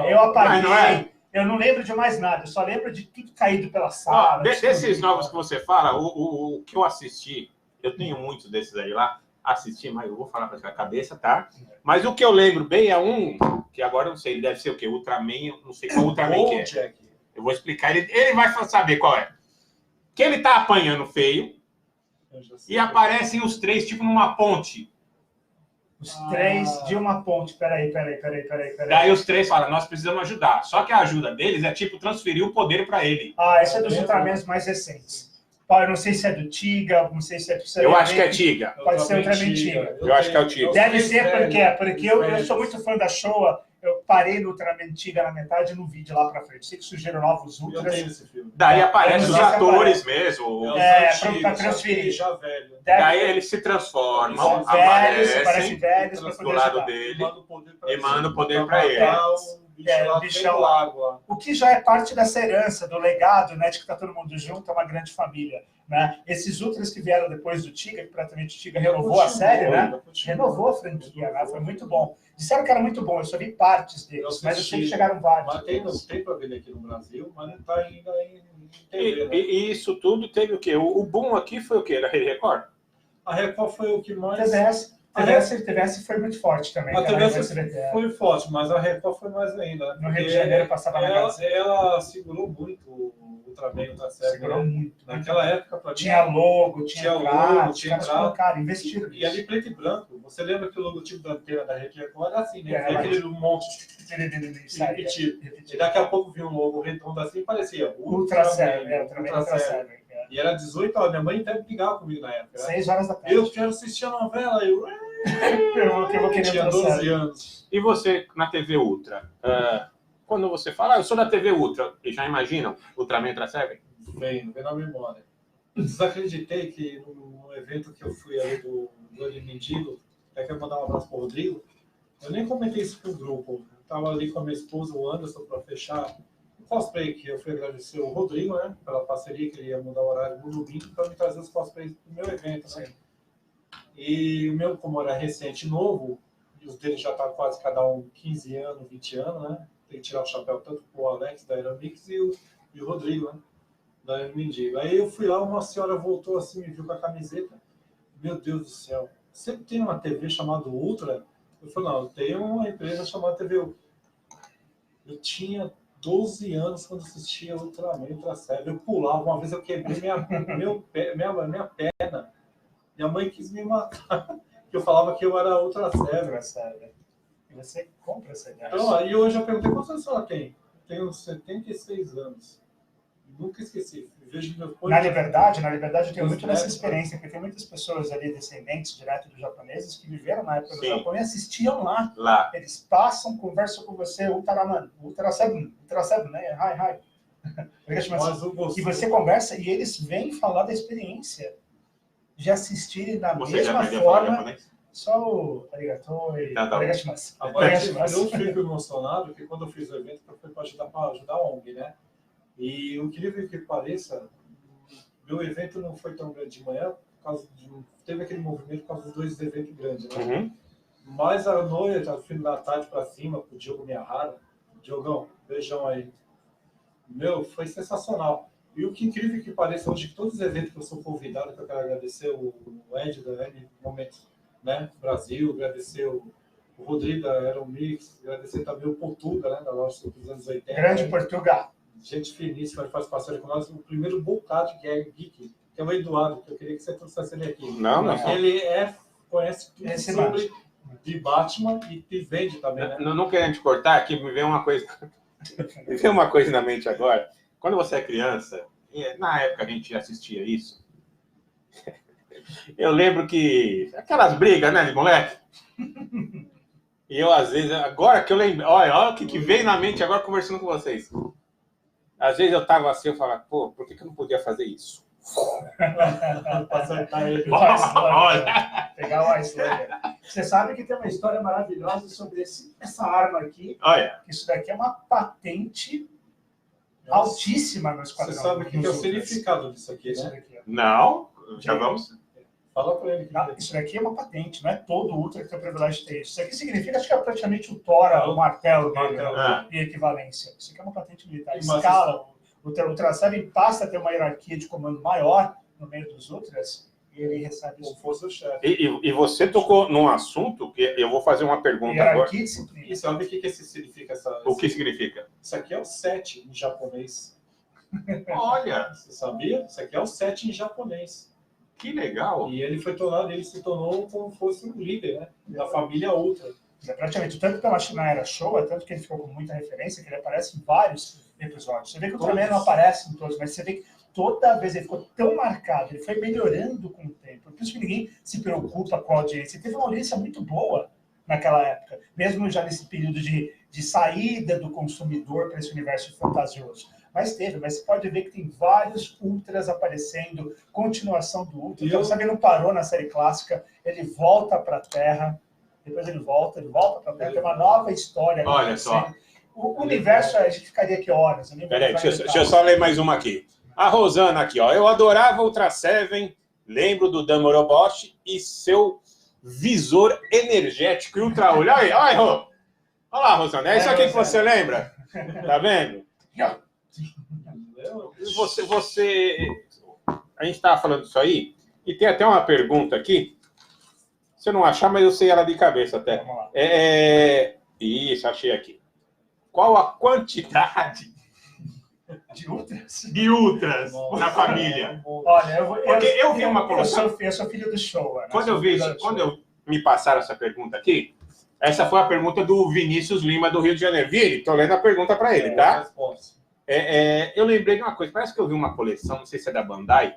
eu apaguei, eu não lembro de mais nada, eu só lembro de tudo caído pela sala. Desses novos que você fala, o que eu assisti, eu tenho muitos desses aí lá, assisti, mas eu vou falar para a cabeça, tá? Mas o que eu lembro bem é um, que agora eu não sei, deve ser o quê? Ultraman, eu não sei qual Ultraman que é. Eu vou explicar, ele vai saber qual é. Que ele tá apanhando feio, e aparecem os 3 tipo numa ponte. Os 3 de uma ponte. Peraí. Daí os 3 falam, nós precisamos ajudar. Só que a ajuda deles é tipo transferir o poder para ele. Esse é dos Ultramans mais recentes. Eu não sei se é do Tiga, não sei se é do... Eu acho que é Tiga. Pode ser Ultraman Tiga. Eu acho que é o Tiga. Deve ser porque eu sou muito fã da Showa. Eu parei no Ultraman Tiga na metade e não vi de lá pra frente. Sei que surgiram novos Ultras. Daí aparecem os atores mesmo. Pra transferir. Já velho. Daí eles se transformam, aparecem velhos do lado dele e mandam o poder pra ele. Bichão lá. O que já é parte dessa herança, do legado, né, de que tá todo mundo junto, é uma grande família. Né? Esses Ultras que vieram depois do Tiga, que praticamente o Tiga renovou a série, né? Renovou a franquia, né? Foi muito bom. Disseram que era muito bom, eu só vi partes deles, mas eu sei que chegaram vários. Mas tem para ver aqui no Brasil, mas não está ainda em TV. Né? E isso tudo teve o quê? O boom aqui foi o quê? Da Rede Record? A Record foi o que mais... TVS foi muito forte também. A TVS foi forte, mas a Record foi mais ainda. No Rio de Janeiro passava na casa. Ela segurou muito o Ultraman, Ultra Seven. Segurou muito. Naquela época, pra tinha logo, tinha logo, tinha colocaram, investiram. E ali preto e branco. Você lembra que o logotipo da antena da Rede Record era assim, né? Aquele monte repetido. E daqui a pouco vinha um logo redondo assim e parecia Ultra Seven. E era 18 horas, minha mãe até brigava comigo na época. 6 horas da tarde. Eu quero assistir a novela, eu vou querer tinha 12 anos. E você, na TV Ultra? Quando você fala, eu sou da TV Ultra, e já imaginam Ultraman Ultra Seven? Vem na memória. Eu desacreditei que no evento que eu fui ali do Olho Mendigo, até que eu mandar um abraço pro Rodrigo, eu nem comentei isso pro grupo. Eu tava ali com a minha esposa, o Anderson, para fechar o cosplay, que eu fui agradecer o Rodrigo, né, pela parceria, que ele ia mudar o horário no domingo para me trazer os cosplays pro meu evento, né? E o meu, como era recente, novo, e os deles já estavam quase cada um 15 anos, 20 anos, né? Tem que tirar o chapéu tanto pro Alex da Aeramix e o Rodrigo, né? Da Mendigo. Aí eu fui lá, uma senhora voltou assim, me viu com a camiseta. Meu Deus do céu, você tem uma TV chamada Ultra? Eu falei, não, eu tenho uma empresa chamada TV Ultra. Eu tinha 12 anos quando assistia Ultraman, Ultra Seven. Eu pulava, uma vez eu quebrei minha perna. Minha mãe quis me matar, porque eu falava que eu era Ultra Seven. E você compra essa ideia. Então, aí hoje eu perguntei, quantos anos ela tem? Eu tenho 76 anos. Nunca esqueci. Vejo meu Na Liberdade eu tenho muito dessa experiência, porque tem muitas pessoas ali, descendentes direto dos japoneses, que viveram na época do Japão e assistiam lá. Eles passam, conversam com você, Ultraman, Ultra Seven, né? Hi. E você conversa e eles vêm falar da experiência de assistirem da mesma forma. Só o arigato e arigashimasu. Eu fico emocionado, porque quando eu fiz o evento, eu fui para ajudar a ONG, né? E o incrível que pareça, meu evento não foi tão grande de manhã, por causa teve aquele movimento por causa dos 2 eventos grandes, né? Uhum. Mas à noite, ao fim da tarde para cima, com o Diogo Miyahara, Diogão, beijão aí. Meu, foi sensacional. E o que incrível que pareça hoje, que todos os eventos que eu sou convidado, que eu quero agradecer o Ed da N Momentos, né? Brasil, agradecer o Rodrigo da Aeromix, agradecer também o Portuga, né? Da loja dos anos 80. Grande Portuga. Gente finíssima, faz parceria com nós. O primeiro Bocado, que é geek, que é o Eduardo, que eu queria que você trouxesse ele aqui. Não. Ele conhece tudo sobre de Batman e vende também, né? Não querendo te cortar, aqui me veio uma coisa. Me veio uma coisa na mente agora. Quando você é criança, na época a gente assistia isso. Eu lembro que aquelas brigas, né, de moleque? E eu, às vezes, agora que eu lembro, olha o que veio na mente agora conversando com vocês. Às vezes eu tava assim, eu falava, pô, por que eu não podia fazer isso? Pegar o Icelander. Você sabe que tem uma história maravilhosa sobre essa arma aqui. Olha. Isso daqui é uma patente altíssima no esquadrão. Você sabe o que é o significado disso aqui, né? Daqui, não, já vamos. Fala para ele. Isso daqui é uma patente, não é todo Ultra que tem o privilégio de ter isso. Isso aqui significa, acho que é praticamente o Tora, o martelo dele, em equivalência. Isso aqui é uma patente militar. Escala, o Ultra Seven passa a ter uma hierarquia de comando maior no meio dos Ultras e ele recebe isso. Força-chefe. E você tocou num assunto que eu vou fazer uma pergunta agora. E sabe o que significa essa... O que significa? Isso aqui é o 7 em japonês. Olha! Você sabia? Isso aqui é o 7 em japonês. Que legal! E ele se tornou como fosse um líder, né? Da família Ultra. Praticamente, tanto pela China era show, tanto que ele ficou com muita referência, que ele aparece em vários episódios. Você vê que o Ultraman não aparece em todos, mas você vê que toda vez ele ficou tão marcado, ele foi melhorando com o tempo. Por isso que ninguém se preocupa com a audiência. Ele teve uma audiência muito boa naquela época, mesmo já nesse período de saída do consumidor para esse universo fantasioso. Mas você pode ver que tem vários Ultras aparecendo, continuação do Ultra. Então, sabe, ele não parou na série clássica, ele volta para a Terra, depois ele volta para a Terra, tem uma nova história. Olha só. O universo, a gente ficaria aqui horas. Peraí, deixa eu só ler mais uma aqui. A Rosana aqui, ó. Eu adorava Ultra Seven, lembro do Dan Moroboshi e seu visor energético e ultra-olho. Olha lá, Rosana, é isso aqui que você lembra? Tá vendo? A gente estava falando disso aí, e tem até uma pergunta aqui. Se eu não achar, mas eu sei ela de cabeça até. Vamos lá. Isso, achei aqui. Qual a quantidade de Ultras na família? Olha, eu vi uma colocação. Eu sou filho do show. Né? Quando me passaram essa pergunta aqui, essa foi a pergunta do Vinícius Lima, do Rio de Janeiro. Vini, estou lendo a pergunta para ele, tá? Eu lembrei de uma coisa, parece que eu vi uma coleção, não sei se é da Bandai,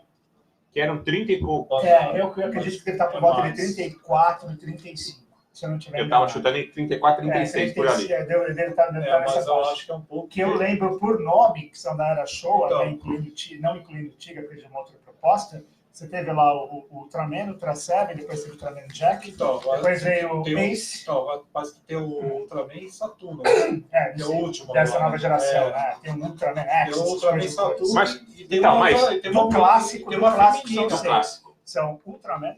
que eram 30 e pouco. Eu acredito que ele está por volta de 34, 35. Se eu não tiver eu estava chutando em 34, 36 por ali. Deve estar mas eu acho que é um pouco. Que eu lembro por nome, que são da era Showa, então, não incluindo o Tiga, porque é de uma outra proposta. Você teve lá o Ultraman, o Ultra Seven, depois teve o Ultraman Jack, depois veio o Ace. Então, parece que tem o Ultraman Saturno, né? Que é o último. Dessa nova geração, né? Tem o Ultraman X. Tem o Ultraman Saturno. Mas, do clássico são 6. São Ultraman.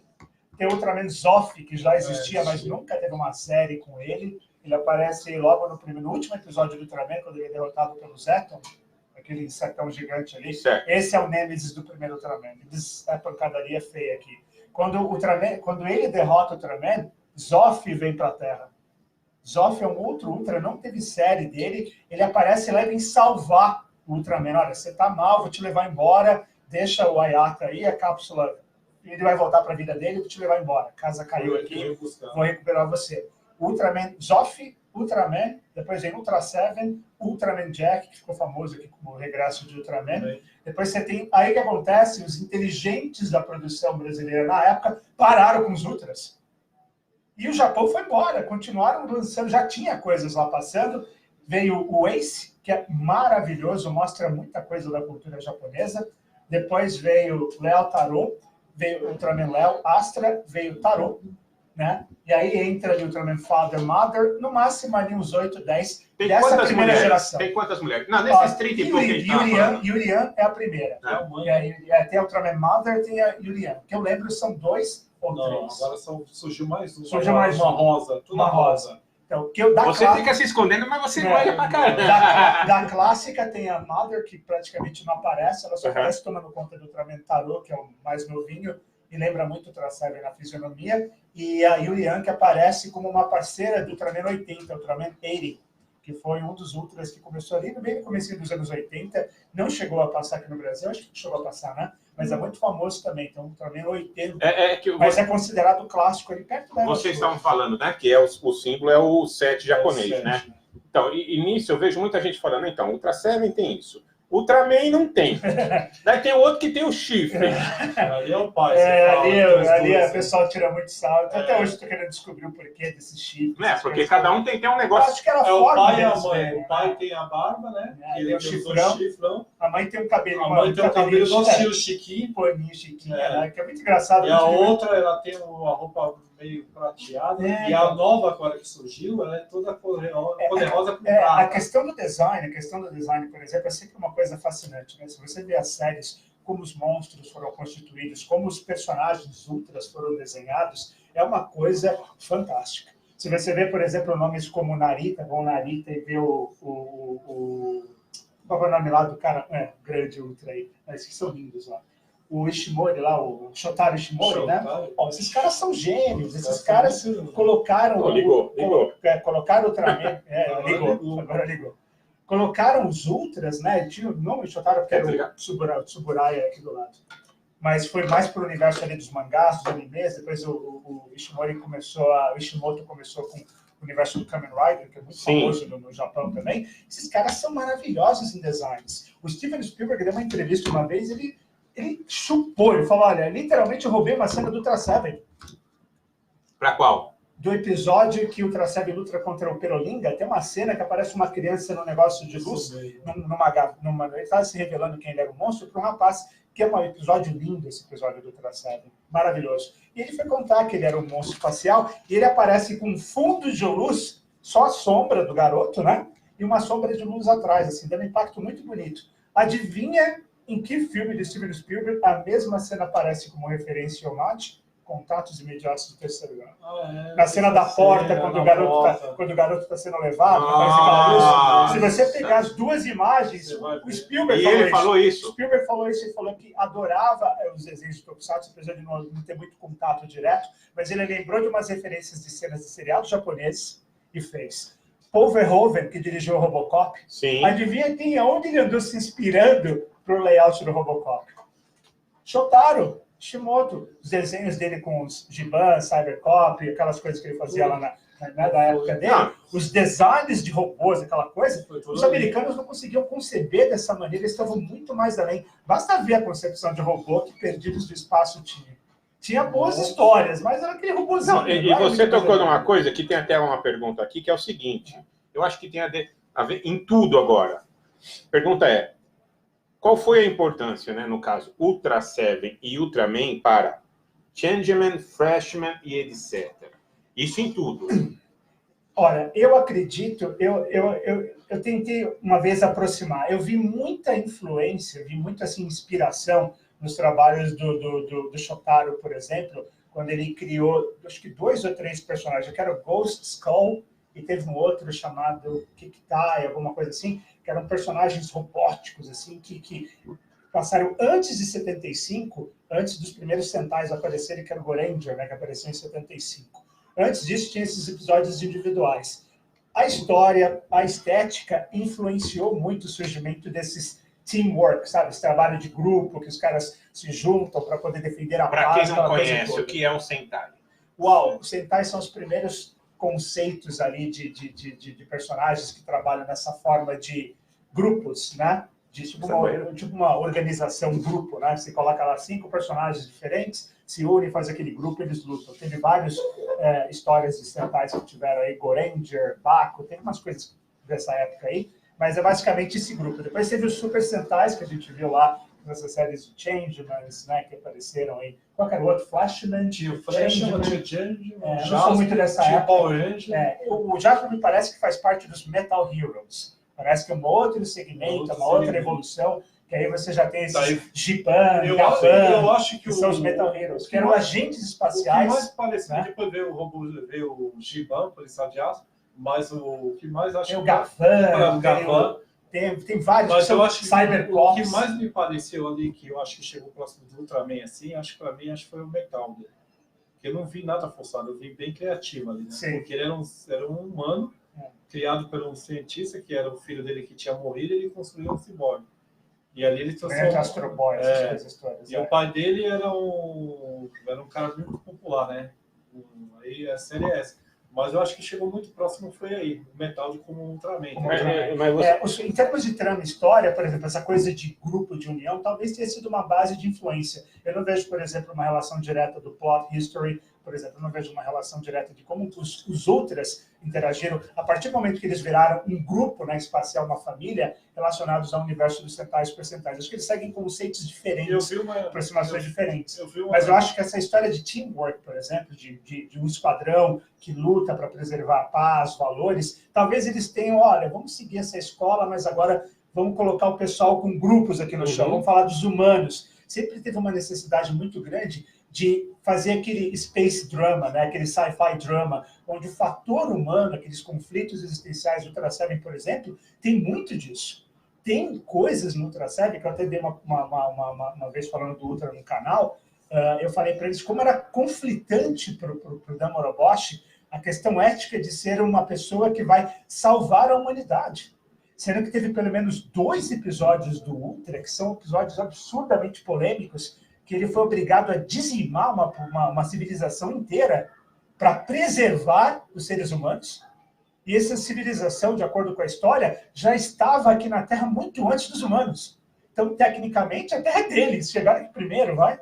Tem o Ultraman Zoff, que já existia, mas nunca teve uma série com ele. Ele aparece logo no último episódio do Ultraman, quando ele é derrotado pelo Zeton, aquele insetão gigante ali. Certo. Esse é o Nemesis do primeiro Ultraman. É pancadaria feia aqui. Quando ele derrota o Ultraman, Zoff vem para a Terra. Zoff é um outro Ultra, não teve série dele. Ele aparece lá e vem salvar o Ultraman. Olha, você tá mal, vou te levar embora, deixa o Ayaka aí, a cápsula... Ele vai voltar para a vida dele e vou te levar embora. A casa caiu aqui, vou recuperar você. Ultraman Zoff, Ultraman, depois vem Ultra Seven, Ultraman Jack, que ficou famoso aqui como o regresso de Ultraman. Depois você tem... Aí o que acontece? Os inteligentes da produção brasileira na época pararam com os Ultras. E o Japão foi embora, continuaram lançando, já tinha coisas lá passando. Veio o Ace, que é maravilhoso, mostra muita coisa da cultura japonesa. Depois veio Léo Tarô, veio Ultraman Léo, Astra, veio Tarô, né? E aí entra ali Ultraman Father, Mother, no máximo ali uns 8, 10 dessa primeira geração. Tem quantas mulheres? Não, nesses 30 e pouco. Yurian é a primeira. Tem a Ultraman Mother, tem a Yurian. Que eu lembro são 2 ou 3. Agora surgiu mais um. Surgiu mais uma rosa. Uma rosa. Então, você fica se escondendo, mas você olha pra caramba. Da clássica tem a Mother, que praticamente não aparece, ela só aparece tomando conta do Ultraman Tarô, que é o mais novinho, e lembra muito o Ultra Seven na fisionomia, e a Yurian, que aparece como uma parceira do Ultraman 80, Ultraman 80, que foi um dos Ultras que começou ali no meio do começo dos anos 80, não chegou a passar aqui no Brasil, acho que chegou a passar, né? Mas é muito famoso também, então o Ultraman 80, mas é considerado clássico ali perto da... Vocês estavam falando, né, que o símbolo é o 7 japonês, né? Então, e nisso eu vejo muita gente falando, então, Ultra Seven tem isso. Ultraman não tem. Daí tem outro que tem o chifre. Ali é o pai. Ali o pessoal tira muito sal. Então, até hoje eu estou querendo descobrir o porquê desse chifre. Porque cada um tem um negócio. Acho que era o pai e a mãe. O pai tem a barba, né? Ele tem o chifrão. A mãe tem o cabelo. A mãe tem o cabelo do estilo Chiquinho. Paninho Chiquinho, né? Que é muito engraçado. E a outra, ela tem a roupa meio prateada. E a nova agora que surgiu, ela é toda cor-de-rosa com prata. A questão do design, por exemplo, é sempre uma coisa fascinante, né? Se você vê as séries, como os monstros foram constituídos, como os personagens ultras foram desenhados, é uma coisa fantástica. Se você vê, por exemplo, nomes como Narita, bom Narita, e vê qual é o nome lá do cara, grande ultra aí, mas que são lindos lá. O Ishimori lá, o Shotaro Ishimori, né? Esses caras são gênios, esses caras colocaram... Ligou. Colocaram o Ultraman... agora ligou. Colocaram os Ultras, né? Tinha o nome Shotaro, porque era o Tsuburaya aqui do lado. Mas foi mais para o universo ali dos mangás, dos animes, depois o Ishimoto começou com o universo do Kamen Rider, que é muito famoso no Japão também. Esses caras são maravilhosos em designs. O Steven Spielberg deu uma entrevista uma vez, ele chupou, ele falou, olha, literalmente eu roubei uma cena do Ultra Seven. Pra qual? Do episódio que o Ultra Seven luta contra o Perolinga, tem uma cena que aparece uma criança num negócio de luz, ele está se revelando quem ele era o monstro, para um rapaz, que é um episódio lindo, esse episódio do Ultra Seven, maravilhoso. E ele foi contar que ele era um monstro espacial, e ele aparece com um fundo de luz, só a sombra do garoto, né? E uma sombra de luz atrás, assim, dando um impacto muito bonito. Adivinha em que filme de Steven Spielberg a mesma cena aparece como referência ao mate? Contatos Imediatos do Terceiro Grau. Na cena da porta, quando o garoto está sendo levado. Se você pegar as duas imagens, o Spielberg falou isso. O Spielberg falou isso, ele falou que adorava os desenhos de Tokusatsu, apesar de não ter muito contato direto, mas ele lembrou de umas referências de cenas de seriados japoneses e fez. Paul Verhoeven, que dirigiu o Robocop, adivinha onde ele andou se inspirando para o layout do Robocop? Shotaro Ishimoto, os desenhos dele com os Giban, Cybercop, aquelas coisas que ele fazia lá né, da época dele, os designs de robôs, aquela coisa, os americanos não conseguiam conceber dessa maneira, eles estavam muito mais além. Basta ver a concepção de robô que Perdidos do Espaço tinha. Tinha boas histórias, mas era aquele robôzinho. Não, e você tocou numa coisa que tem até uma pergunta aqui, que é o seguinte, eu acho que tem a ver em tudo agora. A pergunta é, qual foi a importância, né, no caso, Ultra Seven e Ultraman para Changeman, Freshman e etc. Isso em tudo. Olha, eu acredito, eu tentei uma vez aproximar, eu vi muita influência, vi muita assim, inspiração nos trabalhos do Shotaro, por exemplo, quando ele criou, acho que 2 ou 3 personagens, que era o Ghost Skull, e teve um outro chamado Kiktai, alguma coisa assim, que eram personagens robóticos, assim, que passaram antes de 75, antes dos primeiros Sentais aparecerem, que era o Goranger, né, que apareceu em 75. Antes disso, tinha esses episódios individuais. A história, a estética, influenciou muito o surgimento desses teamwork, sabe? Esse trabalho de grupo, que os caras se juntam para poder defender a paz. Para quem não conhece, o que é um Sentai? Uau, os Sentai são os primeiros conceitos ali de personagens que trabalham nessa forma de grupos, né? Tipo uma organização, um grupo, né? Você coloca lá 5 personagens diferentes, se unem, faz aquele grupo, eles lutam. Teve várias histórias de Sentais que tiveram aí, Goranger, Baku, tem umas coisas dessa época aí, mas é basicamente esse grupo. Depois teve os Super Sentais, que a gente viu lá nessas séries de Changemans, né, que apareceram aí. Qual era o outro? Flashman? Tinha o Flashman, tinha o Changeman, não sou muito dessa época. Power Ranger. O Jasper me parece que faz parte dos Metal Heroes. Parece que é um outro segmento, uma outra evolução, que aí você já tem esses Giban, eu acho que são os Metal Heroes, que eram agentes espaciais. O que mais parece, né? Depois veio o Giban, policial de aço, mas o que mais acho que... Tem o Gavan, tem vários, mas eu acho Cybercops. O que mais me pareceu ali, que eu acho que chegou próximo do Ultraman, assim, acho que para mim foi o Metal dele. Porque eu não vi nada forçado, eu vi bem criativo ali, né? Sim. Porque ele era um humano, criado por um cientista, que era o filho dele que tinha morrido, e ele construiu um ciborgue. E ali ele transformou... Astro Boy, essas coisas todas. E o pai dele era um cara muito popular, né? Aí a série é essa. Mas eu acho que chegou muito próximo, foi aí, o Metal de como Ultraman. Em termos de trama e história, por exemplo, essa coisa de grupo, de união, talvez tenha sido uma base de influência. Eu não vejo, por exemplo, uma relação direta do plot history, por exemplo, eu não vejo uma relação direta de como os Ultras interagiram a partir do momento que eles viraram um grupo, né, espacial, uma família, relacionados ao universo dos Sentais Super Sentais. Acho que eles seguem conceitos diferentes, aproximações diferentes. Mas eu acho que essa história de teamwork, por exemplo, de um esquadrão que luta para preservar a paz, valores, talvez eles tenham, olha, vamos seguir essa escola, mas agora vamos colocar o pessoal com grupos aqui no chão, vamos falar dos humanos. Sempre teve uma necessidade muito grande de fazer aquele space drama, né? Aquele sci-fi drama, onde o fator humano, aqueles conflitos existenciais do Ultra Seven, por exemplo, tem muito disso. Tem coisas no Ultra Seven, que eu até dei uma vez falando do Ultra no canal, eu falei para eles como era conflitante para o Dan Moroboshi a questão ética de ser uma pessoa que vai salvar a humanidade. Sendo que teve pelo menos 2 episódios do Ultra, que são episódios absurdamente polêmicos, que ele foi obrigado a dizimar uma civilização inteira para preservar os seres humanos. E essa civilização, de acordo com a história, já estava aqui na Terra muito antes dos humanos. Então, tecnicamente, a Terra é deles. Chegaram aqui primeiro, vai?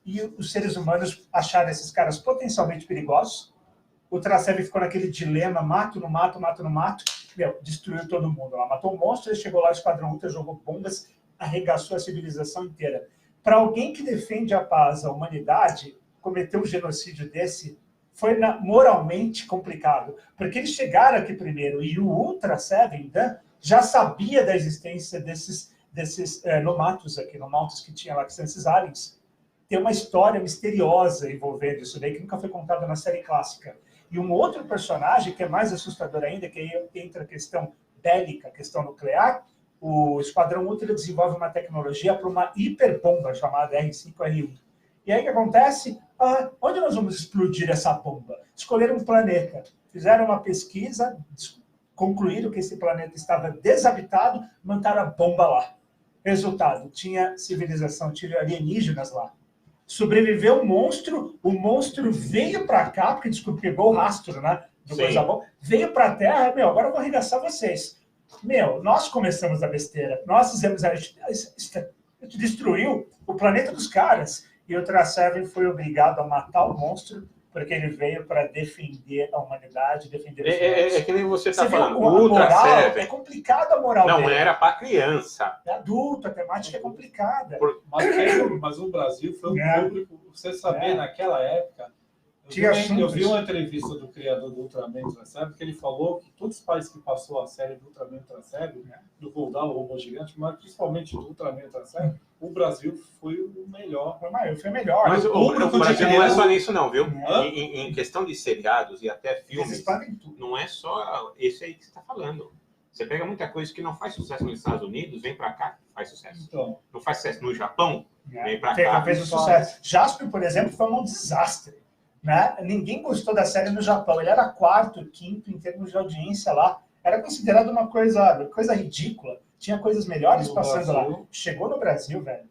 E os seres humanos acharam esses caras potencialmente perigosos. O Ultra Seven ficou naquele dilema, mato, não mato, mato, não mato. Destruiu todo mundo. Ela matou um monstro, ele chegou lá, o Esquadrão Ultra jogou bombas, arregaçou a civilização inteira. Para alguém que defende a paz, a humanidade, cometer um genocídio desse foi moralmente complicado, porque eles chegaram aqui primeiro e o Ultra Seven, né, já sabia da existência desses nomatos aqui, nomatos que tinha lá, que são esses aliens. Tem uma história misteriosa envolvendo isso daí, que nunca foi contada na série clássica. E um outro personagem que é mais assustador ainda, que aí entra a questão bélica, a questão nuclear, o Esquadrão Ultra desenvolve uma tecnologia para uma hiperbomba chamada R5-R1. E aí o que acontece? Onde nós vamos explodir essa bomba? Escolheram um planeta. Fizeram uma pesquisa, concluíram que esse planeta estava desabitado, mandaram a bomba lá. Resultado, tinha civilização, tinha alienígenas lá. Sobreviveu um monstro, o monstro veio para cá, porque pegou o rastro, né? do Coisa Boa, veio para a Terra, meu, agora eu vou arregaçar vocês. Meu, nós começamos a besteira, nós fizemos, a gente destruiu o planeta dos caras, e o Ultra-Seven foi obrigado a matar o monstro, porque ele veio para defender a humanidade, defender os humanos. É que nem você está falando, o Ultra-Seven. É complicado a moral Não, dele. era para criança. É adulto, a temática é complicada. Mas o Brasil foi um público, você sabia, naquela época, eu vi uma entrevista do criador do Ultraman Ultra-Seven, que ele falou que todos os países que passou a série do Ultraman Ultra-Seven, do Voldal, o robô gigante, mas principalmente do Ultraman Ultra-Seven, o Brasil foi o melhor. Foi melhor. Mas o Brasil não é só nisso não, viu? Em questão de seriados e até filmes, não é só esse aí que você está falando. Você pega muita coisa que não faz sucesso nos Estados Unidos, vem para cá, faz sucesso. Então, não faz sucesso no Japão, vem para cá. Fez sucesso. Jaspion, por exemplo, foi um desastre. Né? Ninguém gostou da série no Japão. Ele era quarto, quinto em termos de audiência lá. Era considerado uma coisa ridícula. Tinha coisas melhores passando lá. Chegou no Brasil, velho.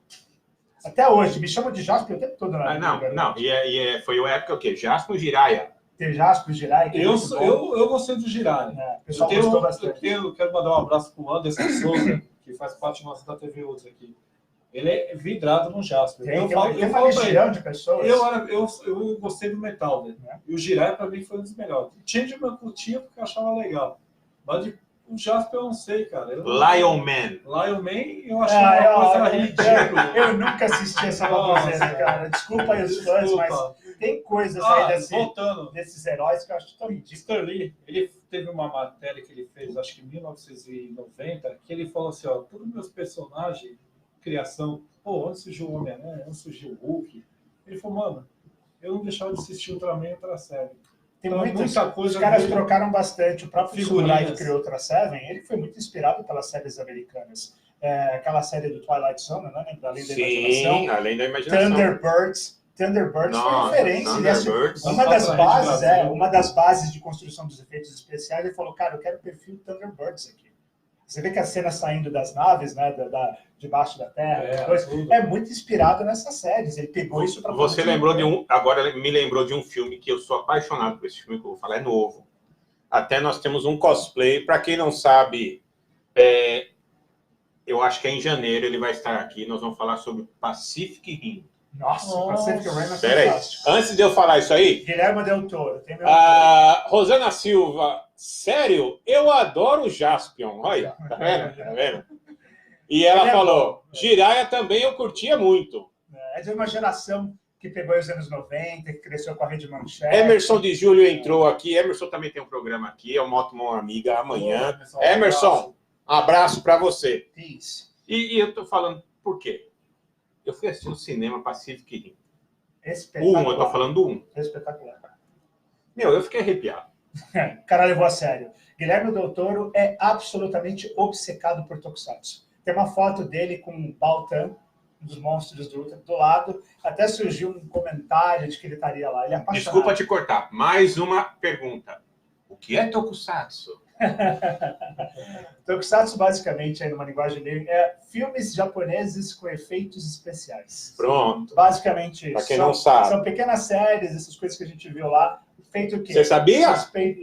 Até hoje. Me chamam de Jaspion o tempo todo. Não. Foi a época o quê? Jaspion e Jiraiya. Tem Jaspion e Jiraiya. Eu gostei do Jiraiya. O pessoal gostou bastante. Eu quero mandar um abraço para o Anderson Souza, que faz parte nossa da TV Ultra aqui. Ele é vidrado no Jaspion. Tem uma legião de pessoas. Eu gostei do metal dele. E o Jiraiya, para mim, foi um dos melhores. Changeman curtia porque eu achava legal. Mas o Jaspion eu não sei, cara. Lion Man, eu achei uma coisa ridícula. Eu nunca assisti essa baboseira, cara. Desculpa aí os fãs, mas tem coisas aí desses heróis que eu acho tão ridículo. Stan Lee, ele teve uma matéria que ele fez, acho que em 1990, que ele falou assim, todos os meus personagens, criação, onde surgiu o Homem-Aranha, onde surgiu o Hulk. Ele falou, mano, eu não deixava de assistir Ultraman e Ultra-Seven. Tem muita coisa. Os caras trocaram bastante. O próprio Samurai que criou Ultra-Seven, ele foi muito inspirado pelas séries americanas. Aquela série do Twilight Zone, né? Além da Imaginação. Sim, Além da Imaginação. Thunderbirds foi referência. Uma das bases de construção dos efeitos especiais, ele falou, cara, eu quero o perfil Thunderbirds aqui. Você vê que a cena saindo das naves, né, debaixo da terra, é muito inspirado nessas séries. Ele pegou isso para. Você lembrou de um? Agora me lembrou de um filme que eu sou apaixonado por esse filme que eu vou falar, é novo. Até nós temos um cosplay. Para quem não sabe, eu acho que é em janeiro ele vai estar aqui. Nós vamos falar sobre Pacific Rim. Nossa, Pacific Rim é Peraí, antes de eu falar isso aí... Guilherme Del Toro. Rosana Silva, sério, eu adoro o Jaspion. Olha, tá vendo? E ela falou, Jiraiya também eu curtia muito. É de uma geração que pegou os anos 90, que cresceu com a Rede Manchete. Emerson de Júlio entrou aqui. Emerson também tem um programa aqui, é o Moto Mão Amiga amanhã. Emerson, um abraço para você. Isso. E eu tô falando, por quê? Eu fui assistir no cinema Pacific Rim. Espetacular. Eu tô falando do 1. Espetacular. Meu, eu fiquei arrepiado. O cara levou a sério. Guilherme Del Toro é absolutamente obcecado por Tokusatsu. Tem uma foto dele com o Baltan, um dos monstros do Ultra, do lado. Até surgiu um comentário de que ele estaria lá. Ele é apaixonado. Desculpa te cortar. Mais uma pergunta. O que é Tokusatsu? Tokusatsu, basicamente, aí numa linguagem dele, é filmes japoneses com efeitos especiais. Pronto. Basicamente isso. Pra quem não sabe. São pequenas séries, essas coisas que a gente viu lá. Feito o quê? Você sabia?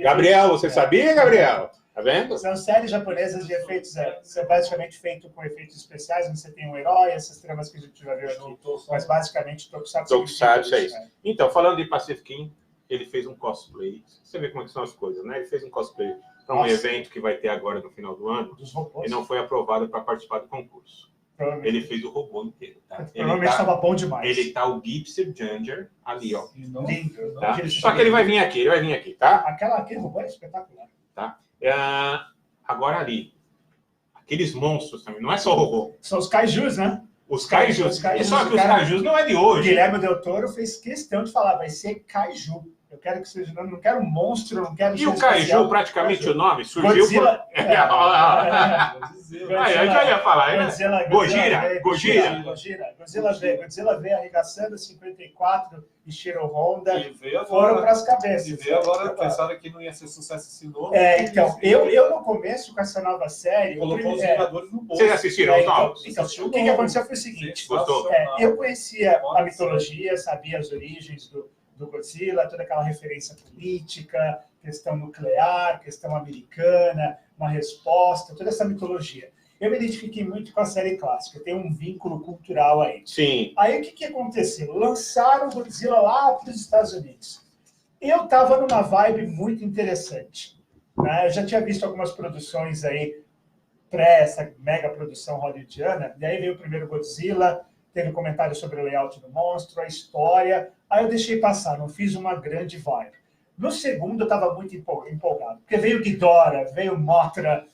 Gabriel, você sabia, Gabriel? Tá vendo? São séries japonesas de efeitos, são basicamente feito com efeitos especiais, você tem um herói, essas tramas que a gente já viu aqui. Mas basicamente Tokusatsu. Tokusatsu é isso. Então, falando de Pacific Rim, ele fez um cosplay. Você vê como é que são as coisas, né? Ele fez um cosplay para um evento que vai ter agora no final do ano e não foi aprovado para participar do concurso. Ele fez o robô inteiro. Tá? Provavelmente estava bom demais. Ele tá o Gipsy Ginger ali, ó. Lindo. Tá? Só que ele vai vir aqui, tá? Aquele robô é espetacular. Tá? Agora ali, aqueles monstros também, não é só o robô. São os kaijus, né? Os kaijus. Só que os kaijus não é de hoje. O Guilherme Del Toro fez questão de falar, vai ser kaiju. Eu quero que seja, não quero monstro, não quero... E o kaiju, praticamente o nome, surgiu Godzilla, por... Eu já ia falar, né? Godzilla veio arregaçando 54 e Shiro Honda foram para as cabeças. E veio agora, pensaram que não ia ser sucesso esse novo. Então, eu no começo com essa nova série... Colocou os Vingadores no bolso. Vocês assistiram os novos? Então, o que aconteceu foi o seguinte. Gostou? Eu conhecia a mitologia, sabia as origens do Godzilla, toda aquela referência política, questão nuclear, questão americana, uma resposta, toda essa mitologia. Eu me identifiquei muito com a série clássica, tem um vínculo cultural aí. Sim. Aí o que aconteceu? Lançaram o Godzilla lá para os Estados Unidos. Eu estava numa vibe muito interessante. Né? Eu já tinha visto algumas produções aí, essa mega produção hollywoodiana, e aí veio o primeiro Godzilla, teve comentário sobre o layout do monstro, a história, aí eu deixei passar, não fiz uma grande vibe. No segundo eu estava muito empolgado, porque veio Ghidorah, veio Mothra,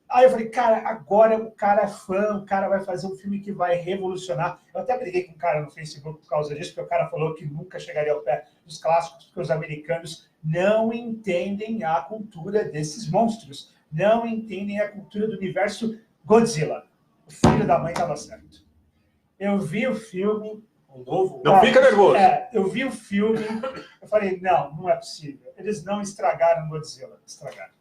aí eu falei, cara, agora o cara é fã, o cara vai fazer um filme que vai revolucionar. Eu até briguei com um cara no Facebook por causa disso, porque o cara falou que nunca chegaria ao pé dos clássicos, porque os americanos não entendem a cultura desses monstros, não entendem a cultura do universo Godzilla. O filho da mãe estava certo. Eu vi o filme, o novo... Não fica nervoso. Eu vi o filme, eu falei, não é possível. Eles não estragaram Godzilla, estragaram.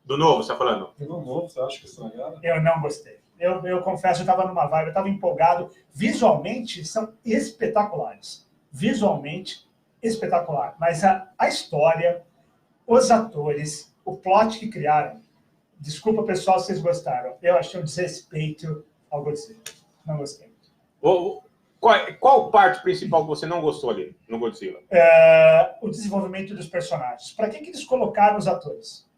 Do novo, você está falando? Do novo, você acha que estragaram? Eu não gostei. Eu confesso, eu estava numa vibe, eu estava empolgado. Visualmente, são espetaculares. Visualmente, espetacular. Mas a história, os atores, o plot que criaram, desculpa, pessoal, se vocês gostaram. Eu achei um desrespeito ao Godzilla. Não gostei. Qual parte principal que você não gostou ali no Godzilla? O desenvolvimento dos personagens. Para que eles colocaram os atores?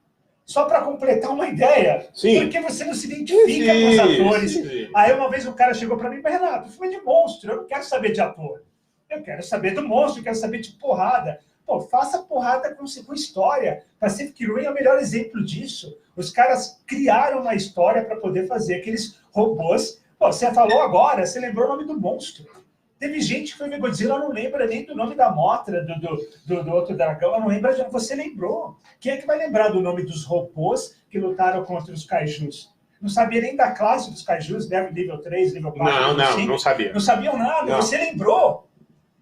Só para completar uma ideia. Sim. Porque você não se identifica com os atores. Sim. Aí uma vez o cara chegou para mim, mas Renato, filme de monstro, eu não quero saber de ator. Eu quero saber do monstro, eu quero saber de porrada. Pô, faça porrada com história. Pacific Rim é o melhor exemplo disso. Os caras criaram uma história para poder fazer aqueles robôs. Pô, você falou agora, você lembrou o nome do monstro. Teve gente que foi ver Godzilla, não lembra nem do nome da Mothra, do outro dragão, não lembra, você lembrou. Quem é que vai lembrar do nome dos robôs que lutaram contra os kaijus? Não sabia nem da classe dos kaijus, nível 3, nível 4, nível 5. Não sabia. Não sabiam nada, não. Você lembrou.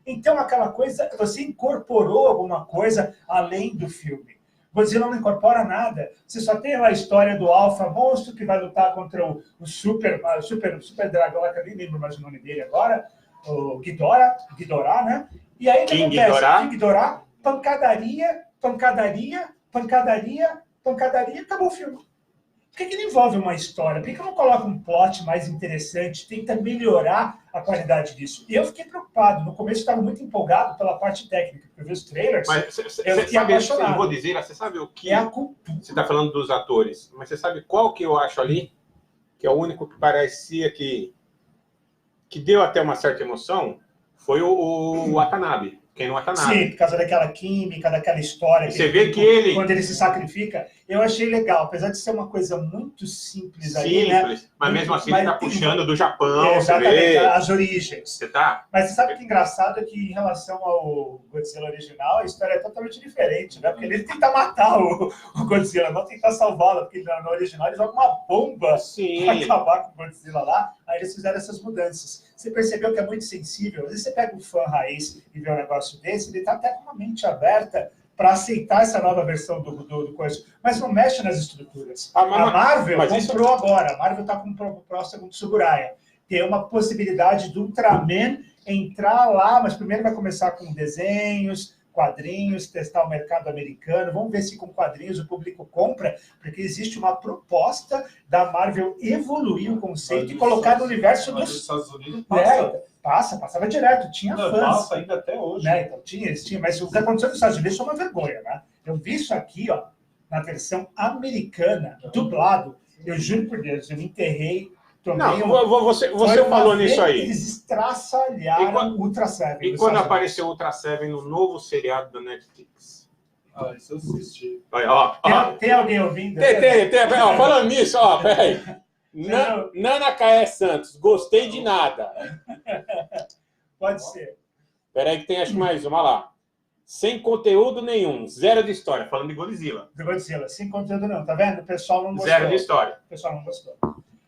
Então, aquela coisa, você incorporou alguma coisa além do filme. Godzilla não incorpora nada. Você só tem lá a história do Alpha Monstro, que vai lutar contra o super dragão, que eu nem lembro mais o nome dele agora, o Ghidorah, né? E aí, King Ghidorah, pancadaria, acabou o filme. Por que não envolve uma história? Por que não coloca um plot mais interessante? Tenta melhorar a qualidade disso. Eu fiquei preocupado. No começo, estava muito empolgado pela parte técnica. Eu vi os trailers. Mas você sabe, eu vou dizer, você sabe o que... É a cultura. Você está falando dos atores. Mas você sabe qual que eu acho ali? Que é o único que parecia que deu até uma certa emoção? Foi o Watanabe. Ken Watanabe. Sim, por causa daquela química, daquela história. Você vê que ele... Quando ele se sacrifica, eu achei legal. Apesar de ser uma coisa muito simples ali, né? Mas mesmo assim ele está puxando do Japão. Exatamente, as origens. Você tá? Mas você sabe que engraçado é que em relação ao Godzilla original, a história é totalmente diferente, né? Porque ele tenta matar o Godzilla, não tentar salvá-lo, porque no original ele joga uma bomba para acabar com o Godzilla lá. Aí eles fizeram essas mudanças. Você percebeu que é muito sensível? Às vezes você pega um fã raiz e vê um negócio desse, ele está até com uma mente aberta para aceitar essa nova versão do coisa. Mas não mexe nas estruturas. A Marvel comprou agora. A Marvel está com o próximo Tsuburaya. Tem uma possibilidade do Ultraman entrar lá, mas primeiro vai começar com desenhos, quadrinhos, testar o mercado americano. Vamos ver se com quadrinhos o público compra, porque existe uma proposta da Marvel evoluir o conceito e colocar no universo dos Estados Unidos. Passava direto, tinha fãs. Passa ainda até hoje. Né? Então, tinha, mas o que aconteceu nos Estados Unidos foi uma vergonha, né? Eu vi isso aqui, ó, na versão americana, dublado. Eu juro por Deus, eu me enterrei. Você falou nisso aí. Eles estraçalharam o Ultra Seven. E quando apareceu o Ultra Seven no novo seriado da Netflix? Isso eu assisti. Tem alguém ouvindo? Tem. Falando nisso, peraí. Nana Caé Santos, gostei de nada. Pode ser. Peraí que tem acho mais uma lá. Sem conteúdo nenhum, zero de história. Falando de Godzilla. Do Godzilla, sem conteúdo não. Tá vendo? O pessoal não gostou. Zero de história. O pessoal não gostou.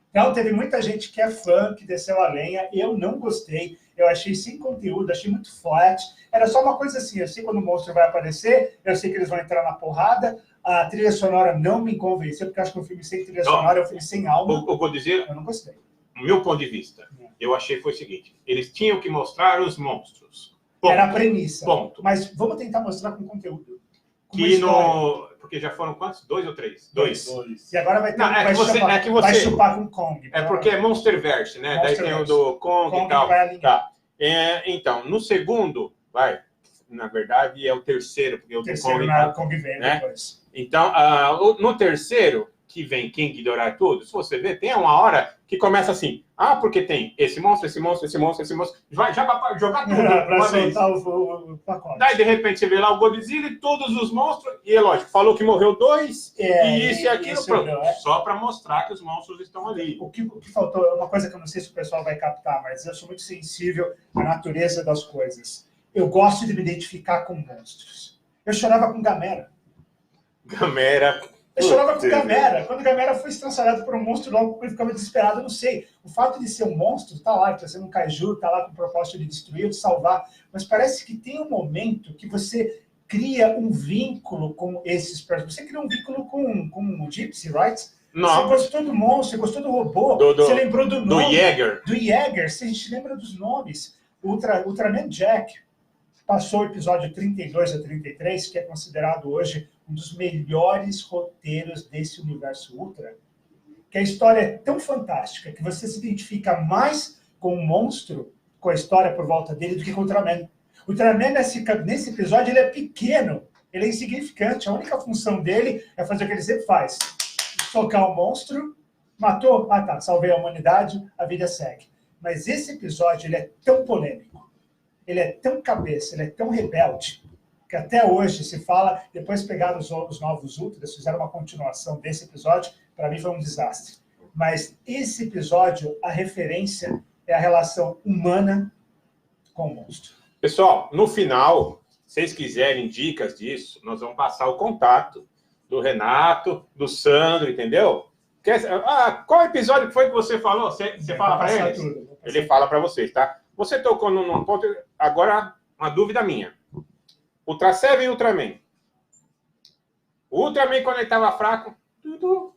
Então, teve muita gente que é fã, que desceu a lenha. Eu não gostei. Eu achei sem conteúdo, achei muito flat. Era só uma coisa assim, eu sei quando o monstro vai aparecer, eu sei que eles vão entrar na porrada. A trilha sonora não me convenceu, porque eu acho que um filme sem trilha sonora é um filme sem alma. O Godzilla, eu não gostei. Do meu ponto de vista, eu achei foi o seguinte, eles tinham que mostrar os monstros. Ponto. Era a premissa. Ponto. Mas vamos tentar mostrar com conteúdo. que no... Porque já foram quantos? 2 ou 3? 2. E agora vai ter vai chupar com Kong. É porque é Monsterverse, né? Daí tem o do Kong e tal. Tá. Então, no segundo, na verdade, é o terceiro, porque o do Kong vem depois. Então, no terceiro, que vem King Ghidorah tudo, se você ver, tem uma hora que começa assim, porque tem esse monstro, vai já para jogar tudo para soltar o pacote. Daí, de repente, você vê lá o Godzilla e todos os monstros, e é lógico, falou que morreu 2, e isso e aquilo, só para mostrar que os monstros estão ali. O que faltou é uma coisa que eu não sei se o pessoal vai captar, mas eu sou muito sensível à natureza das coisas. Eu gosto de me identificar com monstros. Eu chorava com Gamera. Eu chorava com Gamera. Quando Gamera foi transformado por um monstro, logo ele ficava desesperado, eu não sei. O fato de ser um monstro, tá lá, tá sendo um kaiju, tá lá com o propósito de destruir, de salvar, mas parece que tem um momento que você cria um vínculo com esses personagens. Você cria um vínculo com o Gypsy, right? Não. Você gostou do monstro, você gostou do robô, você lembrou do nome. Do Jäger. Do Jäger, se a gente lembra dos nomes. Ultraman Jack passou o episódio 32 a 33, que é considerado hoje um dos melhores roteiros desse universo Ultra, que a história é tão fantástica que você se identifica mais com o monstro, com a história por volta dele, do que com o Ultraman. O Ultraman, nesse episódio, ele é pequeno, ele é insignificante. A única função dele é fazer o que ele sempre faz. Socar o monstro, matou, tá, salvei a humanidade, a vida segue. Mas esse episódio, ele é tão polêmico, ele é tão cabeça, ele é tão rebelde, que até hoje se fala, depois pegaram os novos Ultras, fizeram uma continuação desse episódio, para mim foi um desastre. Mas esse episódio, a referência é a relação humana com o monstro. Pessoal, no final, se vocês quiserem dicas disso, nós vamos passar o contato do Renato, do Sandro, entendeu? Qual episódio que foi que você falou? Você fala para eles? Ele fala para vocês, tá? Você tocou num ponto... Agora, uma dúvida minha. Ultra Seven e Ultraman. O Ultraman, quando ele estava fraco... O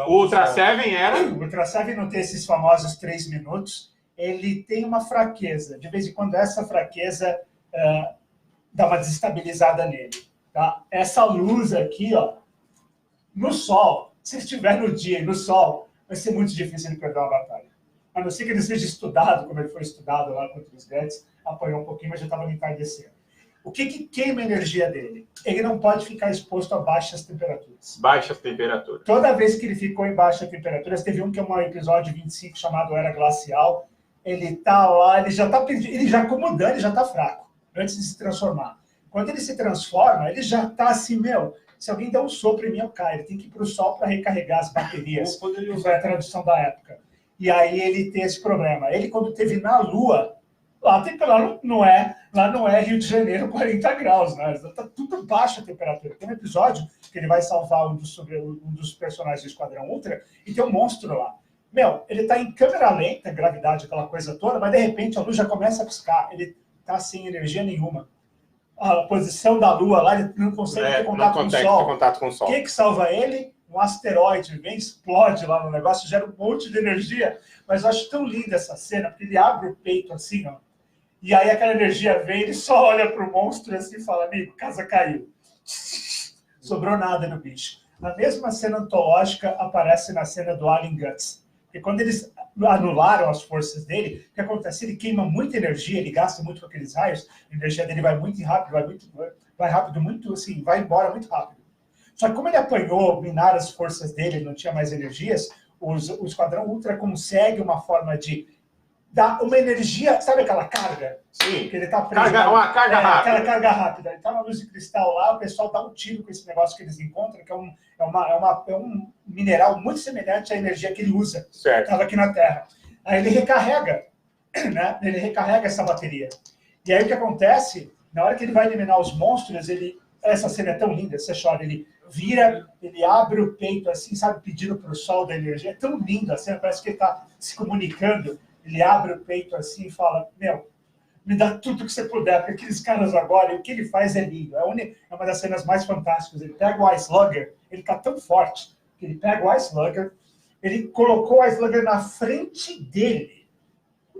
Ultra Seven era... O Ultra Seven não tem esses famosos 3 minutos. Ele tem uma fraqueza. De vez em quando, essa fraqueza dá uma desestabilizada nele. Tá? Essa luz aqui, ó, no sol, se estiver no dia e no sol, vai ser muito difícil ele perder uma batalha. A não ser que ele seja estudado, como ele foi estudado lá contra os Gantz, apanhou um pouquinho, mas já estava me entardecendo. O que queima a energia dele? Ele não pode ficar exposto a baixas temperaturas. Baixas temperaturas. Toda vez que ele ficou em baixas temperaturas, teve um que é um episódio 25 chamado Era Glacial, ele tá lá, ele já tá perdido, ele já acomodando, ele já tá fraco, antes de se transformar. Quando ele se transforma, ele já tá assim, se alguém der um sopro em mim, eu caio. Ele tem que ir para o sol para recarregar as baterias. Que foi a tradução da época. E aí ele tem esse problema. Ele, quando esteve na Lua, lá não é Rio de Janeiro 40 graus, né? Está tudo baixa a temperatura. Tem um episódio que ele vai salvar um dos personagens do Esquadrão Ultra e tem um monstro lá. Ele está em câmera lenta, gravidade, aquela coisa toda, mas de repente a luz já começa a piscar. Ele está sem energia nenhuma. A posição da Lua lá, ele não consegue ter contato com o Sol. O que salva ele? Um asteroide vem, explode lá no negócio, gera um monte de energia. Mas eu acho tão linda essa cena, porque ele abre o peito assim, ó. E aí aquela energia vem, ele só olha pro monstro assim e fala, amigo, casa caiu. Sobrou nada no bicho. Na mesma cena antológica aparece na cena do Alien Guts. Porque quando eles anularam as forças dele, o que acontece? Ele queima muita energia, ele gasta muito com aqueles raios, a energia dele vai muito rápido, vai rápido, muito assim, vai embora muito rápido. Só que como ele apanhou, minaram as forças dele, ele não tinha mais energias, o Esquadrão Ultra consegue uma forma de dar uma energia, sabe aquela carga? Sim. Que ele tá preso, uma carga rápida. Aquela carga rápida. Ele tá na luz de cristal lá, o pessoal dá um tiro com esse negócio que eles encontram, que é um mineral muito semelhante à energia que ele usa. Certo. Estava aqui na Terra. Aí ele recarrega, né? Ele recarrega essa bateria. E aí o que acontece? Na hora que ele vai eliminar os monstros, essa cena é tão linda, você chora, ele vira, ele abre o peito assim, sabe, pedindo para o sol da energia. É tão linda a cena, parece que ele está se comunicando. Ele abre o peito assim e fala, me dá tudo que você puder, porque aqueles caras agora, o que ele faz é lindo. É uma das cenas mais fantásticas. Ele pega o Ice Slugger, ele tá tão forte, que ele pega o Ice Slugger, ele colocou o Ice Slugger na frente dele.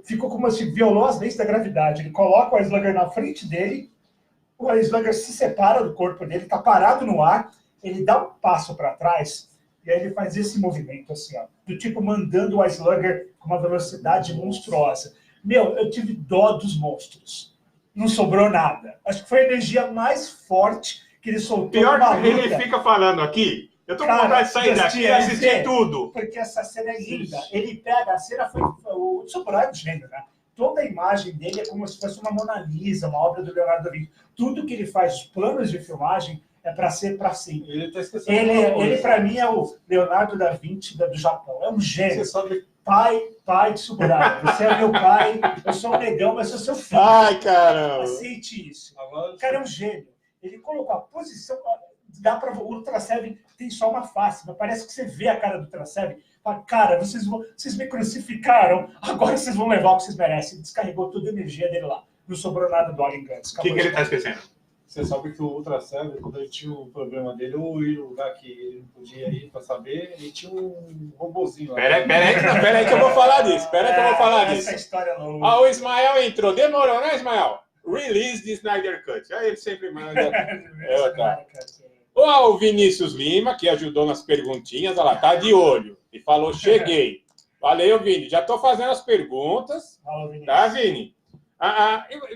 Ficou como se violou as leis da gravidade. Ele coloca o Ice Slugger na frente dele, o Slugger se separa do corpo dele, tá parado no ar, ele dá um passo para trás, e aí ele faz esse movimento assim, ó, do tipo mandando o Slugger com uma velocidade monstruosa. Meu, eu tive dó dos monstros. Não sobrou nada. Acho que foi a energia mais forte que ele soltou. Pior que ele fica falando aqui. Eu tô com vontade de sair daqui e assistir tudo. Porque essa cena é linda. Ele pega a cena, o Tsuburaya é um gênio, né? Toda a imagem dele é como se fosse uma Mona Lisa, uma obra do Leonardo da Vinci. Tudo que ele faz, os planos de filmagem, é para ser para sempre. Ele tá esquecendo. Ele para mim, é o Leonardo da Vinci do Japão. É um gênio. Você sabe... Pai de Tsuburaya. Você é meu pai, eu sou um negão, mas eu sou seu filho. Ai, caramba. Aceite isso. O cara é um gênio. Ele colocou a posição... Dá para o Ultra Seven tem só uma face, mas parece que você vê a cara do Ultra Seven. Fala, cara, vocês me crucificaram, agora vocês vão levar o que vocês merecem. Ele descarregou toda a energia dele lá. Não sobrou nada do Alien Guns. O que ele está esquecendo? Você sabe que o Ultra Seven, quando ele tinha o problema dele, ou ir no lugar que ele não podia ir para saber, ele tinha um robozinho lá. Pera aí que eu vou falar disso. Essa história é louca. O Ismael entrou. Demorou, né, Ismael? Release the Snyder Cut. Aí ele sempre manda. O Vinícius Lima, que ajudou nas perguntinhas, olha lá, tá de olho. E falou, cheguei. Valeu, Vini. Já estou fazendo as perguntas. Tá, Vini?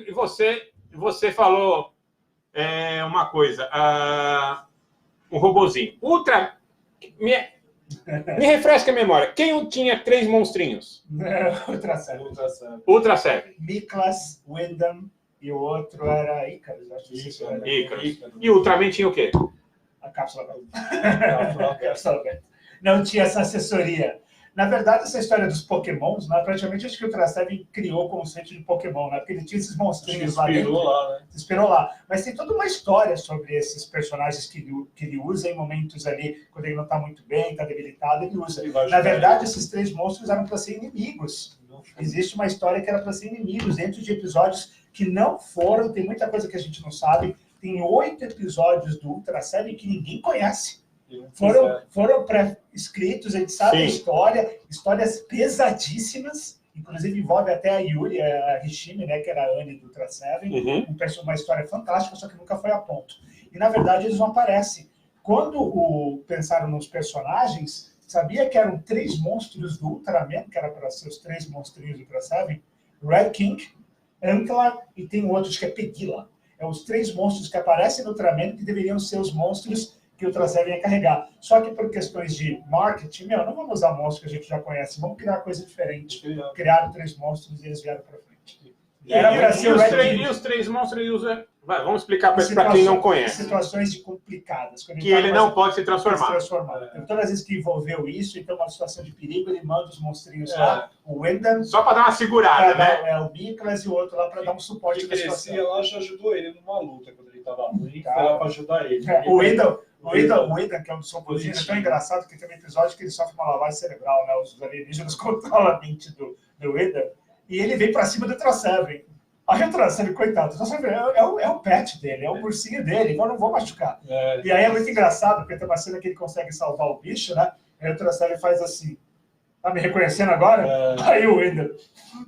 E você falou uma coisa. Um robozinho. Me refresca a memória. Quem tinha 3 monstrinhos? Ultra Seven. Miklas, Wyndham e o outro era Icarus. Icarus. E o Ultraman tinha o quê? A cápsula. Não tinha essa assessoria. Na verdade, essa história dos Pokémons, né, praticamente acho que o Ultra Seven criou o conceito de Pokémon, né? Porque ele tinha esses monstrinhos lá dentro. Inspirou lá. Mas tem toda uma história sobre esses personagens que ele usa em momentos ali, quando ele não está muito bem, está debilitado, ele usa. Na verdade, esses 3 monstros eram para ser inimigos. Existe uma história que era para ser inimigos dentro de episódios que não foram, tem muita coisa que a gente não sabe. Tem 8 episódios do Ultra Seven que ninguém conhece. Foram pré-escritos, a gente sabe a história, histórias pesadíssimas, inclusive envolve até a Yuri, a Hishimi, né, que era a Annie do Ultra Seven, uma história fantástica, só que nunca foi a ponto. E, na verdade, eles não aparecem. Quando pensaram nos personagens, sabia que eram 3 monstros do Ultraman, que era para ser os 3 monstrinhos do Ultra Seven, Red King, Antler e tem outros que é Pegila. É os 3 monstros que aparecem no Ultraman que deveriam ser os monstros que o Ultra Seven ia carregar. Só que por questões de marketing, não vamos usar monstros que a gente já conhece, vamos criar coisa diferente. Criaram 3 monstros e eles vieram para frente. E os 3 monstros ele usa... Vamos explicar para quem não conhece. Situações complicadas. Que ele não pode se transformar. Todas as vezes que envolveu isso, então uma situação de perigo, ele manda os monstrinhos lá, o Wyndham... Só para dar uma segurada, né? O Miklas e o outro lá para dar um suporte na situação. Lá já ajudou ele numa luta, quando ele estava ruim, foi lá para ajudar ele. O Wyndham, que é um dos robôzinhos, é tão engraçado que tem um episódio que ele sofre uma lavagem cerebral, né? Os alienígenas controlam a mente do Wyndham, e ele vem para cima do Ultra Seven. Aí o Ultra Seven, coitado, é o pet dele, é o ursinho dele, então eu não vou machucar. E aí é muito engraçado, porque tem uma cena que ele consegue salvar o bicho, né? Aí o Ultra Seven faz assim, tá me reconhecendo agora? Aí o Wyndham,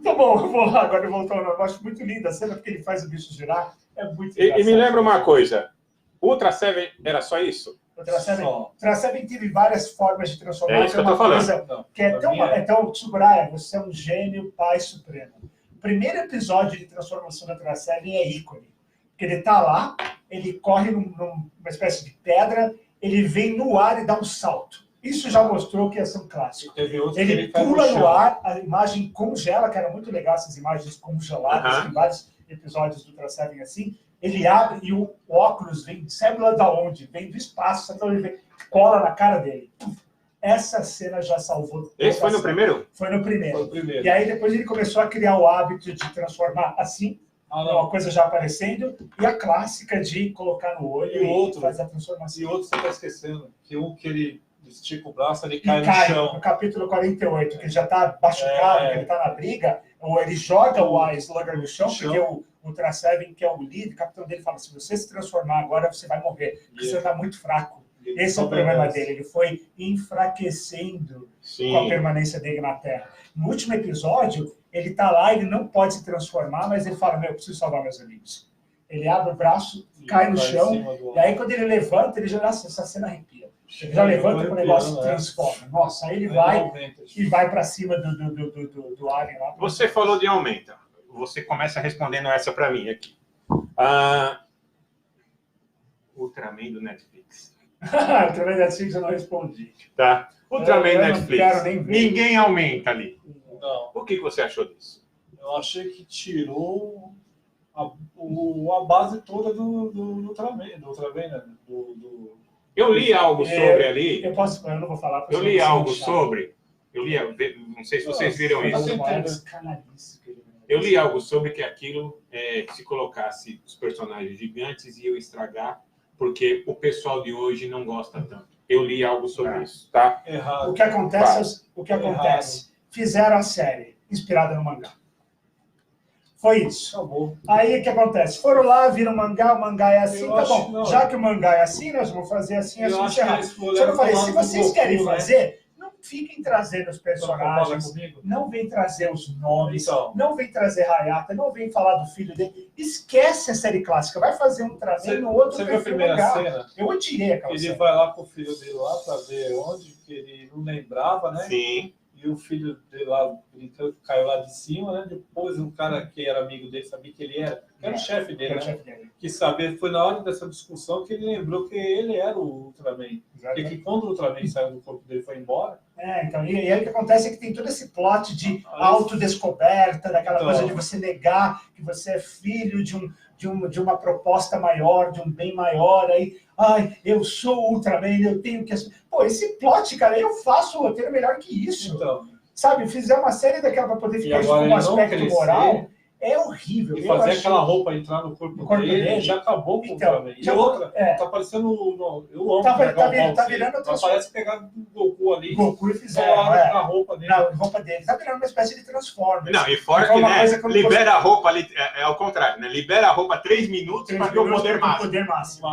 tá bom, eu vou lá, agora voltou. Eu acho muito linda a cena, porque ele faz o bicho girar, é muito engraçado. E me lembra uma coisa, o Ultra Seven era só isso? O Ultra Seven teve várias formas de transformar. É isso que eu tô falando. Que então, Tsuburaya, você é um gênio, pai supremo. O primeiro episódio de transformação do Ultra Seven é ícone. Porque ele tá lá, ele corre numa espécie de pedra, ele vem no ar e dá um salto. Isso já mostrou que ia ser um clássico. Ele pula no ar, a imagem congela, que era muito legal essas imagens congeladas, em vários episódios do Ultra Seven assim. Ele abre e o óculos vem, sabe lá da onde? Vem do espaço, então ele vem, cola na cara dele. Essa cena já salvou. Esse foi no primeiro? Foi no primeiro. E aí depois ele começou a criar o hábito de transformar assim, uma coisa já aparecendo, e a clássica de colocar no olho e fazer a transformação. E outro você está esquecendo, que ele estica o braço, ele cai no chão. No capítulo 48, que ele já está machucado, que ele está na briga, ou ele joga o Slugger no chão, porque o Ultra Seven, que é o líder, o capitão dele fala, se você se transformar agora, você vai morrer, porque você está muito fraco. Esse é o problema dele, ele foi enfraquecendo com a permanência dele na Terra. No último episódio, ele está lá, ele não pode se transformar, mas ele fala, eu preciso salvar meus amigos. Ele abre o braço, cai no chão, e aí quando ele levanta, ele já dá essa cena arrepia. Ele já levanta com o negócio transforma. Nossa, aí ele vai e vai para cima do alien lá. Você falou de aumenta. Você começa respondendo essa para mim aqui. Ultraman do Netflix. Ultraman do Netflix eu não respondi. Tá. Ultraman do Netflix. Ninguém aumenta ali. Não. O que você achou disso? Eu achei que tirou a base toda do Ultraman, né? Eu li algo sobre ali. Eu não vou falar. Eu li algo sobre. Não sei se vocês viram isso. Eu li algo sobre que aquilo, se colocasse os personagens gigantes, ia estragar, porque o pessoal de hoje não gosta tanto. Eu li algo sobre isso, tá? Errado. O que acontece? Fizeram a série inspirada no mangá. Foi isso. Acabou. Aí o que acontece? Foram lá, viram o mangá é assim, Eu tá acho, bom. não. Já que o mangá é assim, nós vamos fazer assim, Eu assim, acho que encerrar. eles Só que eu falei, se vocês querem Goku, fazer, não fiquem trazendo os personagens, comigo? não vem trazer os nomes, Então. não vem trazer Hayata, não vem falar do filho dele. Esquece a série clássica, vai fazer um trazer no outro. Você viu a primeira cena? Eu odiei aquela Ele cena. vai lá com o filho dele lá para ver onde, que ele não lembrava, né? Sim. E o filho dele lá brincando, caiu lá de cima, né? Depois um cara que era amigo dele sabia que ele era o chefe dele, né? Que sabia, foi na hora dessa discussão que ele lembrou que ele era o Ultraman. Porque que quando o Ultraman saiu do corpo dele e foi embora. Então, e aí o que acontece é que tem todo esse plot de autodescoberta, daquela coisa de você negar que você é filho de uma proposta maior, de um bem maior, aí, eu sou o Ultraman, eu tenho que... Pô, esse plot, cara, eu faço o roteiro melhor que isso. Então, sabe, fizer uma série daquela para poder ficar isso como aspecto moral, é horrível. E fazer aquela roupa entrar no corpo dele, já acabou com o Ultraman. E outra, tá parecendo... Eu amo tá virando outra parece pegar o Goku ali. Goku e fizeram a roupa dele. Na roupa dele. Tá virando uma espécie de Transformers. Não, e fora que, né, libera a roupa ali, é ao contrário, né? Libera a roupa 3 minutos para ter o poder máximo.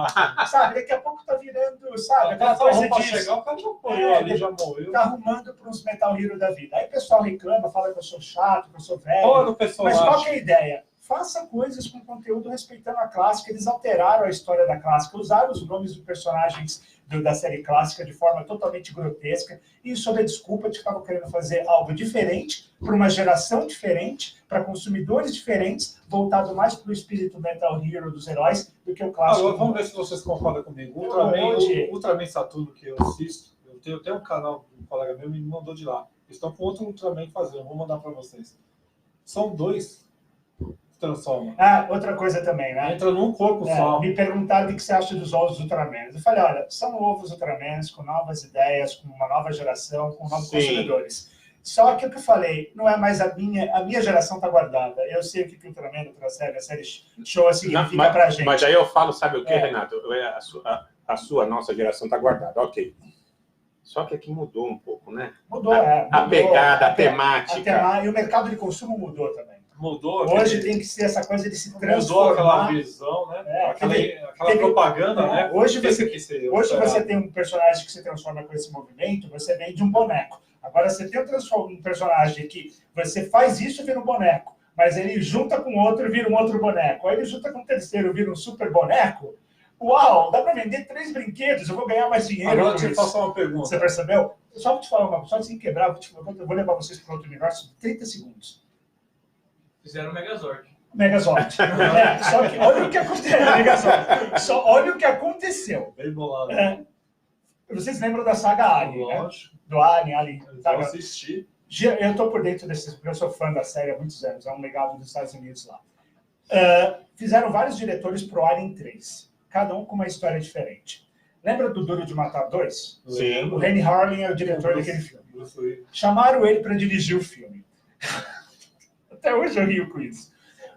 Sabe, daqui a pouco tá virando, sabe, aquela coisa de chegar, o cara já apoiou ali, já morreu. Tá arrumando para uns Metal Hero da vida. Aí o pessoal reclama, fala que eu sou chato, que eu sou velho. Mas qual que é a ideia? Faça coisas com conteúdo respeitando a clássica. Eles alteraram a história da clássica, usaram os nomes dos personagens da série clássica de forma totalmente grotesca, e sob a desculpa de que estavam querendo fazer algo diferente, para uma geração diferente, para consumidores diferentes, voltado mais para o espírito Metal Hero dos heróis do que o clássico. Agora, vamos ver se vocês concordam comigo. Ultraman Saturno, que eu assisto, eu tenho um canal, um colega meu me mandou de lá. Eles estão com outro Ultraman fazendo, vou mandar para vocês. São 2 transforma. Outra coisa também, né? Entra num corpo só. Me perguntaram o que você acha dos ovos Ultramans. Eu falei, olha, são ovos Ultramans com novas ideias, com uma nova geração, com novos consumidores. Só que o que eu falei, não é mais a minha geração está guardada. Eu sei o que o Ultraman, a série show significa pra gente. Mas aí eu falo, sabe o que, Renato? Nossa geração está guardada, ok. Só que aqui mudou um pouco, né? Mudou, a pegada, a temática. E o mercado de consumo mudou também. Mudou. Hoje tem que ser essa coisa de se transformar. Mudou aquela visão, né? Aquela propaganda, né? Hoje você tem um personagem que se transforma com esse movimento, você vende um boneco. Agora você tem um personagem que você faz isso e vira um boneco, mas ele junta com outro e vira um outro boneco. Aí ele junta com o terceiro e vira um super boneco. Uau, dá para vender 3 brinquedos, eu vou ganhar mais dinheiro. Agora deixa eu fazer uma pergunta. Você percebeu? Só vou te falar uma coisa, só sem quebrar, eu vou levar vocês para outro universo de 30 segundos. Fizeram o Megazord. Megazord. Só que olha o que aconteceu. Megazord. Só olha o que aconteceu. Bem bolado. Vocês lembram da saga Alien, né? Do Alien. Eu assisti. Eu estou por dentro desses, porque eu sou fã da série há muitos anos. É um legado dos Estados Unidos lá. Fizeram vários diretores pro Alien 3. Cada um com uma história diferente. Lembra do Duro de Matar 2? Sim. O Renny Harlin é o diretor daquele filme. Chamaram ele para dirigir o filme. Até hoje eu rio com isso.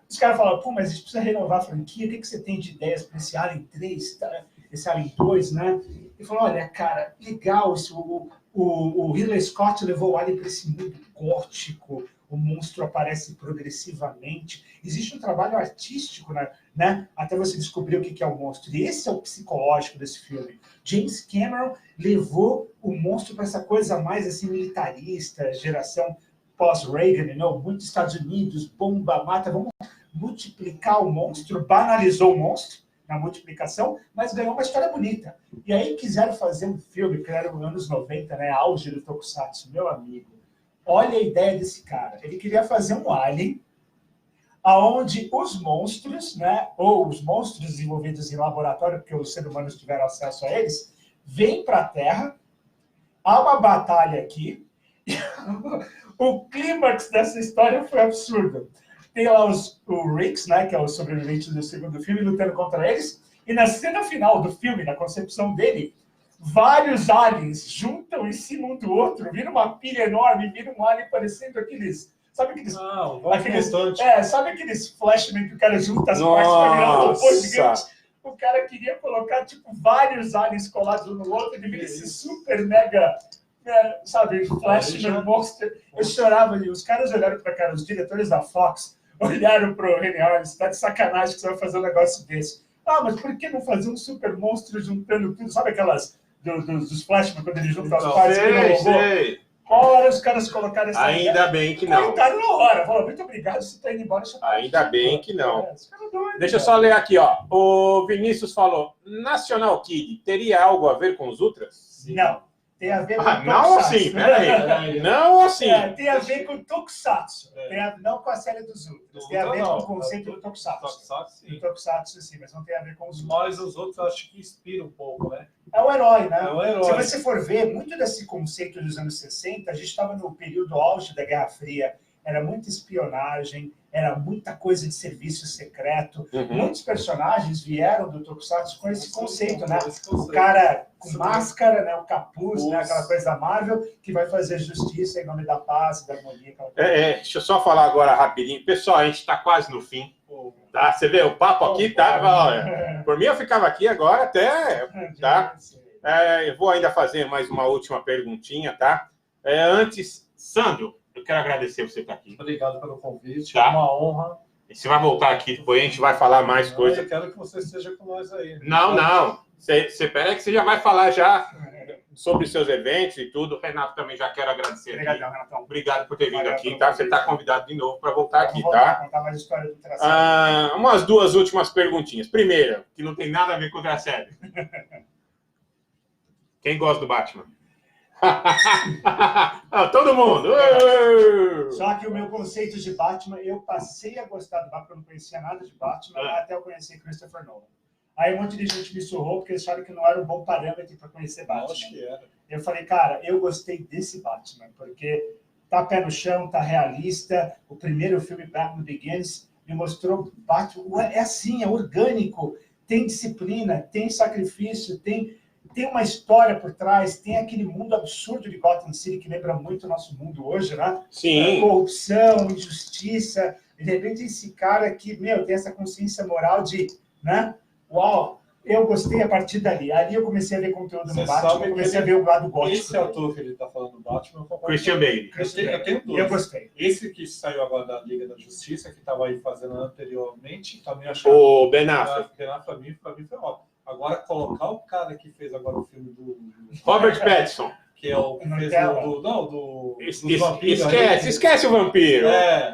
Os caras falam, pô, mas a gente precisa renovar a franquia, o que você tem de ideias para esse Alien 3, esse Alien 2, né? Ele falou, olha, cara, legal, o Ridley Scott levou o Alien para esse mundo gótico, o monstro aparece progressivamente. Existe um trabalho artístico, né? Até você descobrir o que é o monstro. E esse é o psicológico desse filme. James Cameron levou o monstro para essa coisa mais assim, militarista, geração pós-Reagan, muitos Estados Unidos, bomba, mata, multiplicar o monstro, banalizou o monstro na multiplicação, mas ganhou uma história bonita. E aí quiseram fazer um filme, que era nos anos 90, né, auge do Tokusatsu, meu amigo. Olha a ideia desse cara. Ele queria fazer um Alien, onde os monstros, né, ou os monstros desenvolvidos em laboratório, porque os seres humanos tiveram acesso a eles, vêm para a Terra, há uma batalha aqui, o clímax dessa história foi absurdo. Tem lá o Rix, né, que é o sobrevivente do segundo filme, lutando contra eles, e na cena final do filme, na concepção dele, vários aliens juntam em cima um do outro, vira uma pilha enorme, vira um alien parecendo aqueles... Sabe aqueles... sabe aqueles flashbacks que o cara junta as partes para virar um robô gigante? O cara queria colocar, tipo, vários aliens colados um no outro, ele vira esse super mega... sabe, flashman monster. Eu chorava ali. Os caras olharam para cara, os diretores da Fox olharam para o Reni Harlin, tá de sacanagem que você vai fazer um negócio desse. Ah, mas por que não fazer um super monstro juntando tudo? Sabe aquelas dos flashman, quando eles juntam as partes que não robô? Qual hora os caras colocaram essa Ainda ideia? bem que não. Cortaram na hora. Falaram, muito obrigado, você tá indo embora. Ainda bem que não. Deixa eu só ler aqui, ó. O Vinícius falou, National Kid teria algo a ver com os Ultras? Não. Tem a ver com não assim, peraí. Não assim. Tem a ver com Tokusatsu. Não com a série dos Ultras. Tem a ver com o conceito do Tokusatsu. Tokusatsu, sim, mas não tem a ver com os Ultras. Mas os outros acho que inspiram um pouco, né? É o herói, né? É o herói. Se você for ver, muito desse conceito dos anos 60, a gente estava no período auge da Guerra Fria. Era muita espionagem, era muita coisa de serviço secreto. Muitos personagens vieram do Tokusatsu com esse conceito, né? O cara com máscara, né? O capuz, né? Aquela coisa da Marvel, que vai fazer justiça em nome da paz, da harmonia. Deixa eu só falar agora rapidinho. Pessoal, a gente está quase no fim. Tá? Você vê, o papo aqui tá... Olha, por mim, eu ficava aqui agora até... Tá? Eu vou ainda fazer mais uma última perguntinha, tá? Antes, Sandro, eu quero agradecer você estar aqui. Obrigado pelo convite, tá? É uma honra. E você vai voltar aqui, depois a gente vai falar mais coisas. Eu quero que você esteja com nós aí. Não. Você pera que você já vai falar já sobre seus eventos e tudo. Renato também já quero agradecer. Obrigadão, Renatão. Obrigado por ter vindo aqui, tá? Você está convidado de novo para voltar aqui, tá? Contar mais história do traçado. Umas duas últimas perguntinhas. Primeira, que não tem nada a ver com a série. Quem gosta do Batman? Todo mundo! Só que o meu conceito de Batman, eu passei a gostar do Batman, eu não conhecia nada de Batman, até eu conhecer Christopher Nolan. Aí um monte de gente me surrou, porque eles acharam que não era um bom parâmetro para conhecer Batman. Acho que era. Eu falei, cara, eu gostei desse Batman, porque tá pé no chão, tá realista. O primeiro filme, Batman Begins, me mostrou Batman. É assim, é orgânico, tem disciplina, tem sacrifício, tem uma história por trás, tem aquele mundo absurdo de Gotham City que lembra muito o nosso mundo hoje, né? Sim. Corrupção, injustiça. De repente, esse cara que, tem essa consciência moral de, né? Uau, eu gostei a partir dali. Ali eu comecei a ver conteúdo no Batman, eu comecei a ver o lado gótico. Esse ator que ele está falando do Batman... Christian Bale. Eu tenho dois. Eu gostei. Esse que saiu agora da Liga da Justiça, que estava aí fazendo anteriormente, também achei... O Ben Affleck. Para mim foi ótimo. Agora, colocar o cara que fez agora o filme do... Robert Pattinson. Que é o que fez do vampiro. Esquece o vampiro.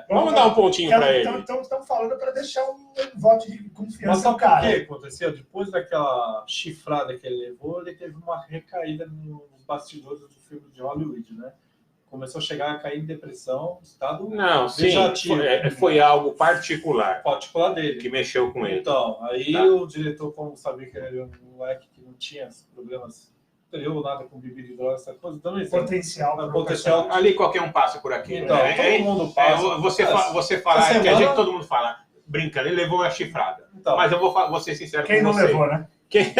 Vamos dar um pontinho para ele. Então, estão falando para deixar um voto de confiança. Mas sabe o que aconteceu? Depois daquela chifrada que ele levou, ele teve uma recaída nos bastidores do filme de Hollywood, né? Começou a chegar a cair em depressão, estado vejativo. Foi algo particular dele. Que mexeu com ele. Então, aí o diretor, como sabia que ele era um moleque que não tinha problemas, não teria nada com bebida de droga, essa coisa, também potencial. Ali qualquer um passa por aqui. Então, todo mundo passa. Você fala, que a gente, todo mundo fala, brincando, ele levou uma chifrada. Então, mas eu vou ser sincero com você. Quem não levou, né? Quem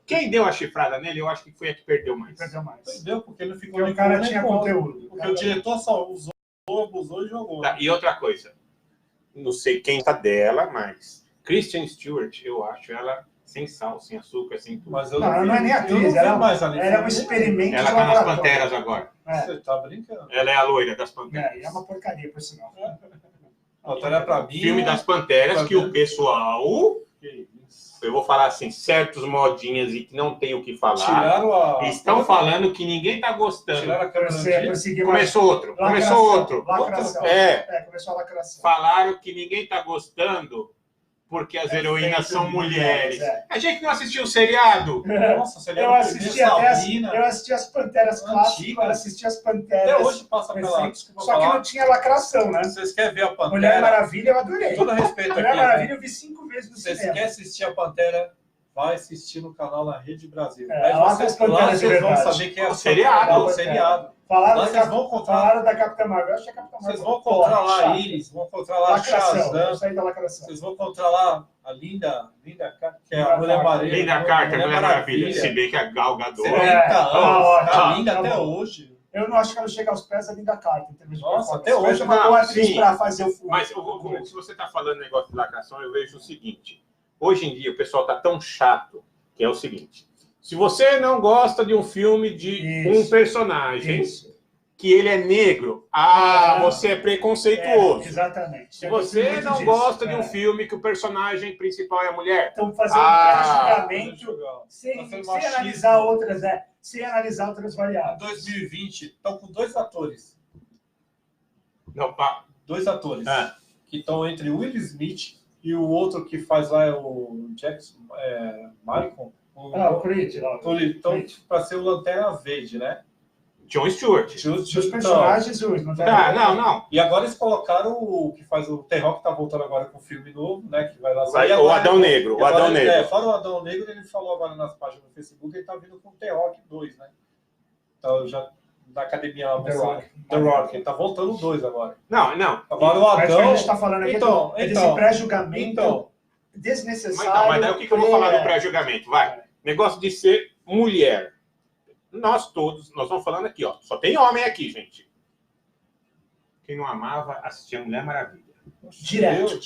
Quem deu a chifrada nele, eu acho que foi a que perdeu mais. Perdeu, porque ele ficou... Porque o cara tinha conteúdo. Porque o diretor só usou, abusou e jogou. Tá, e outra coisa, não sei quem tá dela, mas Kristen Stewart, eu acho ela sem sal, sem açúcar, sem tudo. Mas não é nem atriz, ela é um experimento. Ela tá nas Panteras agora. Você tá brincando. Ela é a loira das Panteras. É uma porcaria, por sinal. Pra mim, filme das Panteras que o pessoal eu vou falar assim, certos modinhas e que não tem o que falar. Tiraram estão falando que ninguém tá gostando. Tiraram a câmera. Começou outro. Lacração. Começou a lacração. Falaram que ninguém tá gostando porque as heroínas são mulheres. A gente não assistiu o seriado? Nossa, seriado eu assisti as Panteras clássicas, eu assisti as Panteras. Até hoje passa pela... Só que não tinha lacração, né? Vocês querem ver a Pantera? Mulher Maravilha eu adorei. Com todo respeito Mulher aqui, Maravilha eu vi 5 vezes no cinema. Você quer assistir a Pantera? Vai assistir no canal na Rede Brasil. Lá vocês vão saber que é o seriado. Falaram da Capitã Marvel. Eu achei a Capitã Marvel. Vocês vão encontrar lá Iris, vão encontrar lá Shazam. Vocês vão encontrar lá a Linda Carter, que é a Mulher Maravilha. Linda Carter, Mulher Maravilha. Se bem que a Gal Gadot... 70 anos, tá linda até hoje. Eu não acho que ela chega aos pés da Linda Carter. Nossa, até hoje é uma boa atriz para fazer o filme. Mas se você está falando negócio de lacração, eu vejo o seguinte. Hoje em dia o pessoal está tão chato que é o seguinte. Se você não gosta de um filme de um personagem que ele é negro, você é preconceituoso. Exatamente. Se você não gosta de um filme que o personagem principal é a mulher... Então, fazer um pré-julgamento sem analisar outras, sem analisar outras variáveis. Em 2020, estão com 2 atores. Não, 2 atores. Que estão entre o Will Smith e o outro que faz lá, o Jackson, Malcolm. O Creed. Então, para ser o Lanterna Verde, né? John Stewart. Os personagens, não. E agora eles colocaram o que faz o T-Rock, tá voltando agora com um filme novo, né? Que vai lançar. O Adão Negro. Fora o Adão Negro, ele falou agora nas páginas do Facebook, ele tá vindo com o T-Rock 2, né? Então já da academia lá, The Rock. Ele tá voltando 2 agora. Não. Agora o Adão. A gente tá falando aqui desse pré-julgamento desnecessário. Mas daí o que eu vou falar do pré-julgamento? Vai. Negócio de ser mulher. Nós vamos falando aqui, ó. Só tem homem aqui, gente. Quem não amava, assistia Mulher Maravilha. Direto.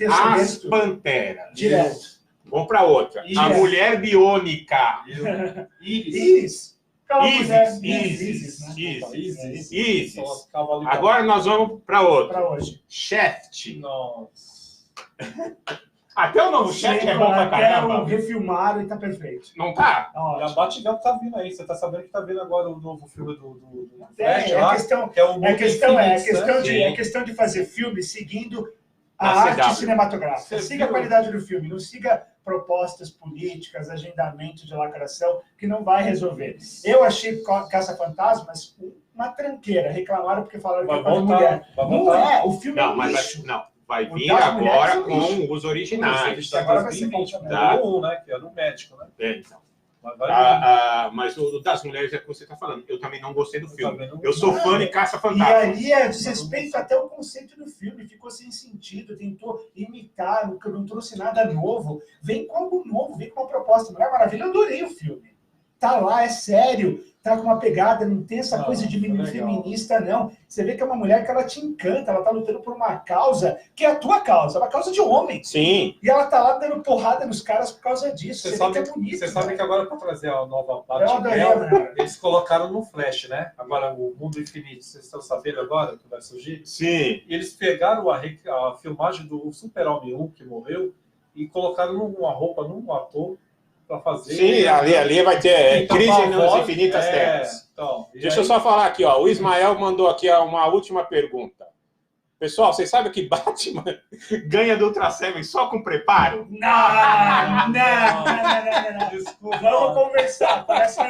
As Panteras. Direto. Vamos para outra. A Mulher Biônica. Iris. Isis. Agora nós vamos para outra. Shaft. Nossa. Até o novo Shaft é bom pra caramba. Até o refilmaram e tá perfeito. Não tá? E a Batgirl tá vindo aí. Você tá sabendo que tá vindo agora o novo filme do Flash lá? Que é o é questão de fazer filme seguindo a arte cinematográfica. Siga a qualidade do filme. Não siga propostas políticas, agendamento de lacração, que não vai resolver. Eu achei Caça-Fantasmas uma tranqueira. Reclamaram porque falaram que é mulher. Não é. O filme é lixo. Vai vir agora com os originais. Agora vai ser né? Que era o médico, né? Então. Mas o das mulheres é o que você está falando. Eu também não gostei do filme. Eu sou fã de Caça-Fantasma. E ali é desrespeito até o conceito do filme. Ficou sem sentido. Tentou imitar, não trouxe nada novo. Vem com algo novo, vem com uma proposta. Mulher Maravilha, eu adorei o filme. Tá lá, é sério. Tá com uma pegada, não tem essa coisa de feminista, não. Você vê que é uma mulher que ela te encanta, ela tá lutando por uma causa que é a tua causa, é uma causa de homem. Sim. E ela tá lá dando porrada nos caras por causa disso. Você sabe que é bonito. Você sabe que agora, para trazer a nova Batgirl, eles colocaram no Flash, né? Agora, o Mundo Infinito, vocês estão sabendo agora que vai surgir? Sim. E eles pegaram a filmagem do Super-Homem 1, que morreu, e colocaram uma roupa num ator para fazer. Sim, ali vai ter Crise nas Infinitas Terras. Então, Deixa eu só falar aqui, ó. O Ismael mandou aqui uma última pergunta. Pessoal, vocês sabem que Batman ganha do Ultra Seven só com preparo? Não. Desculpa. Vamos conversar. Parece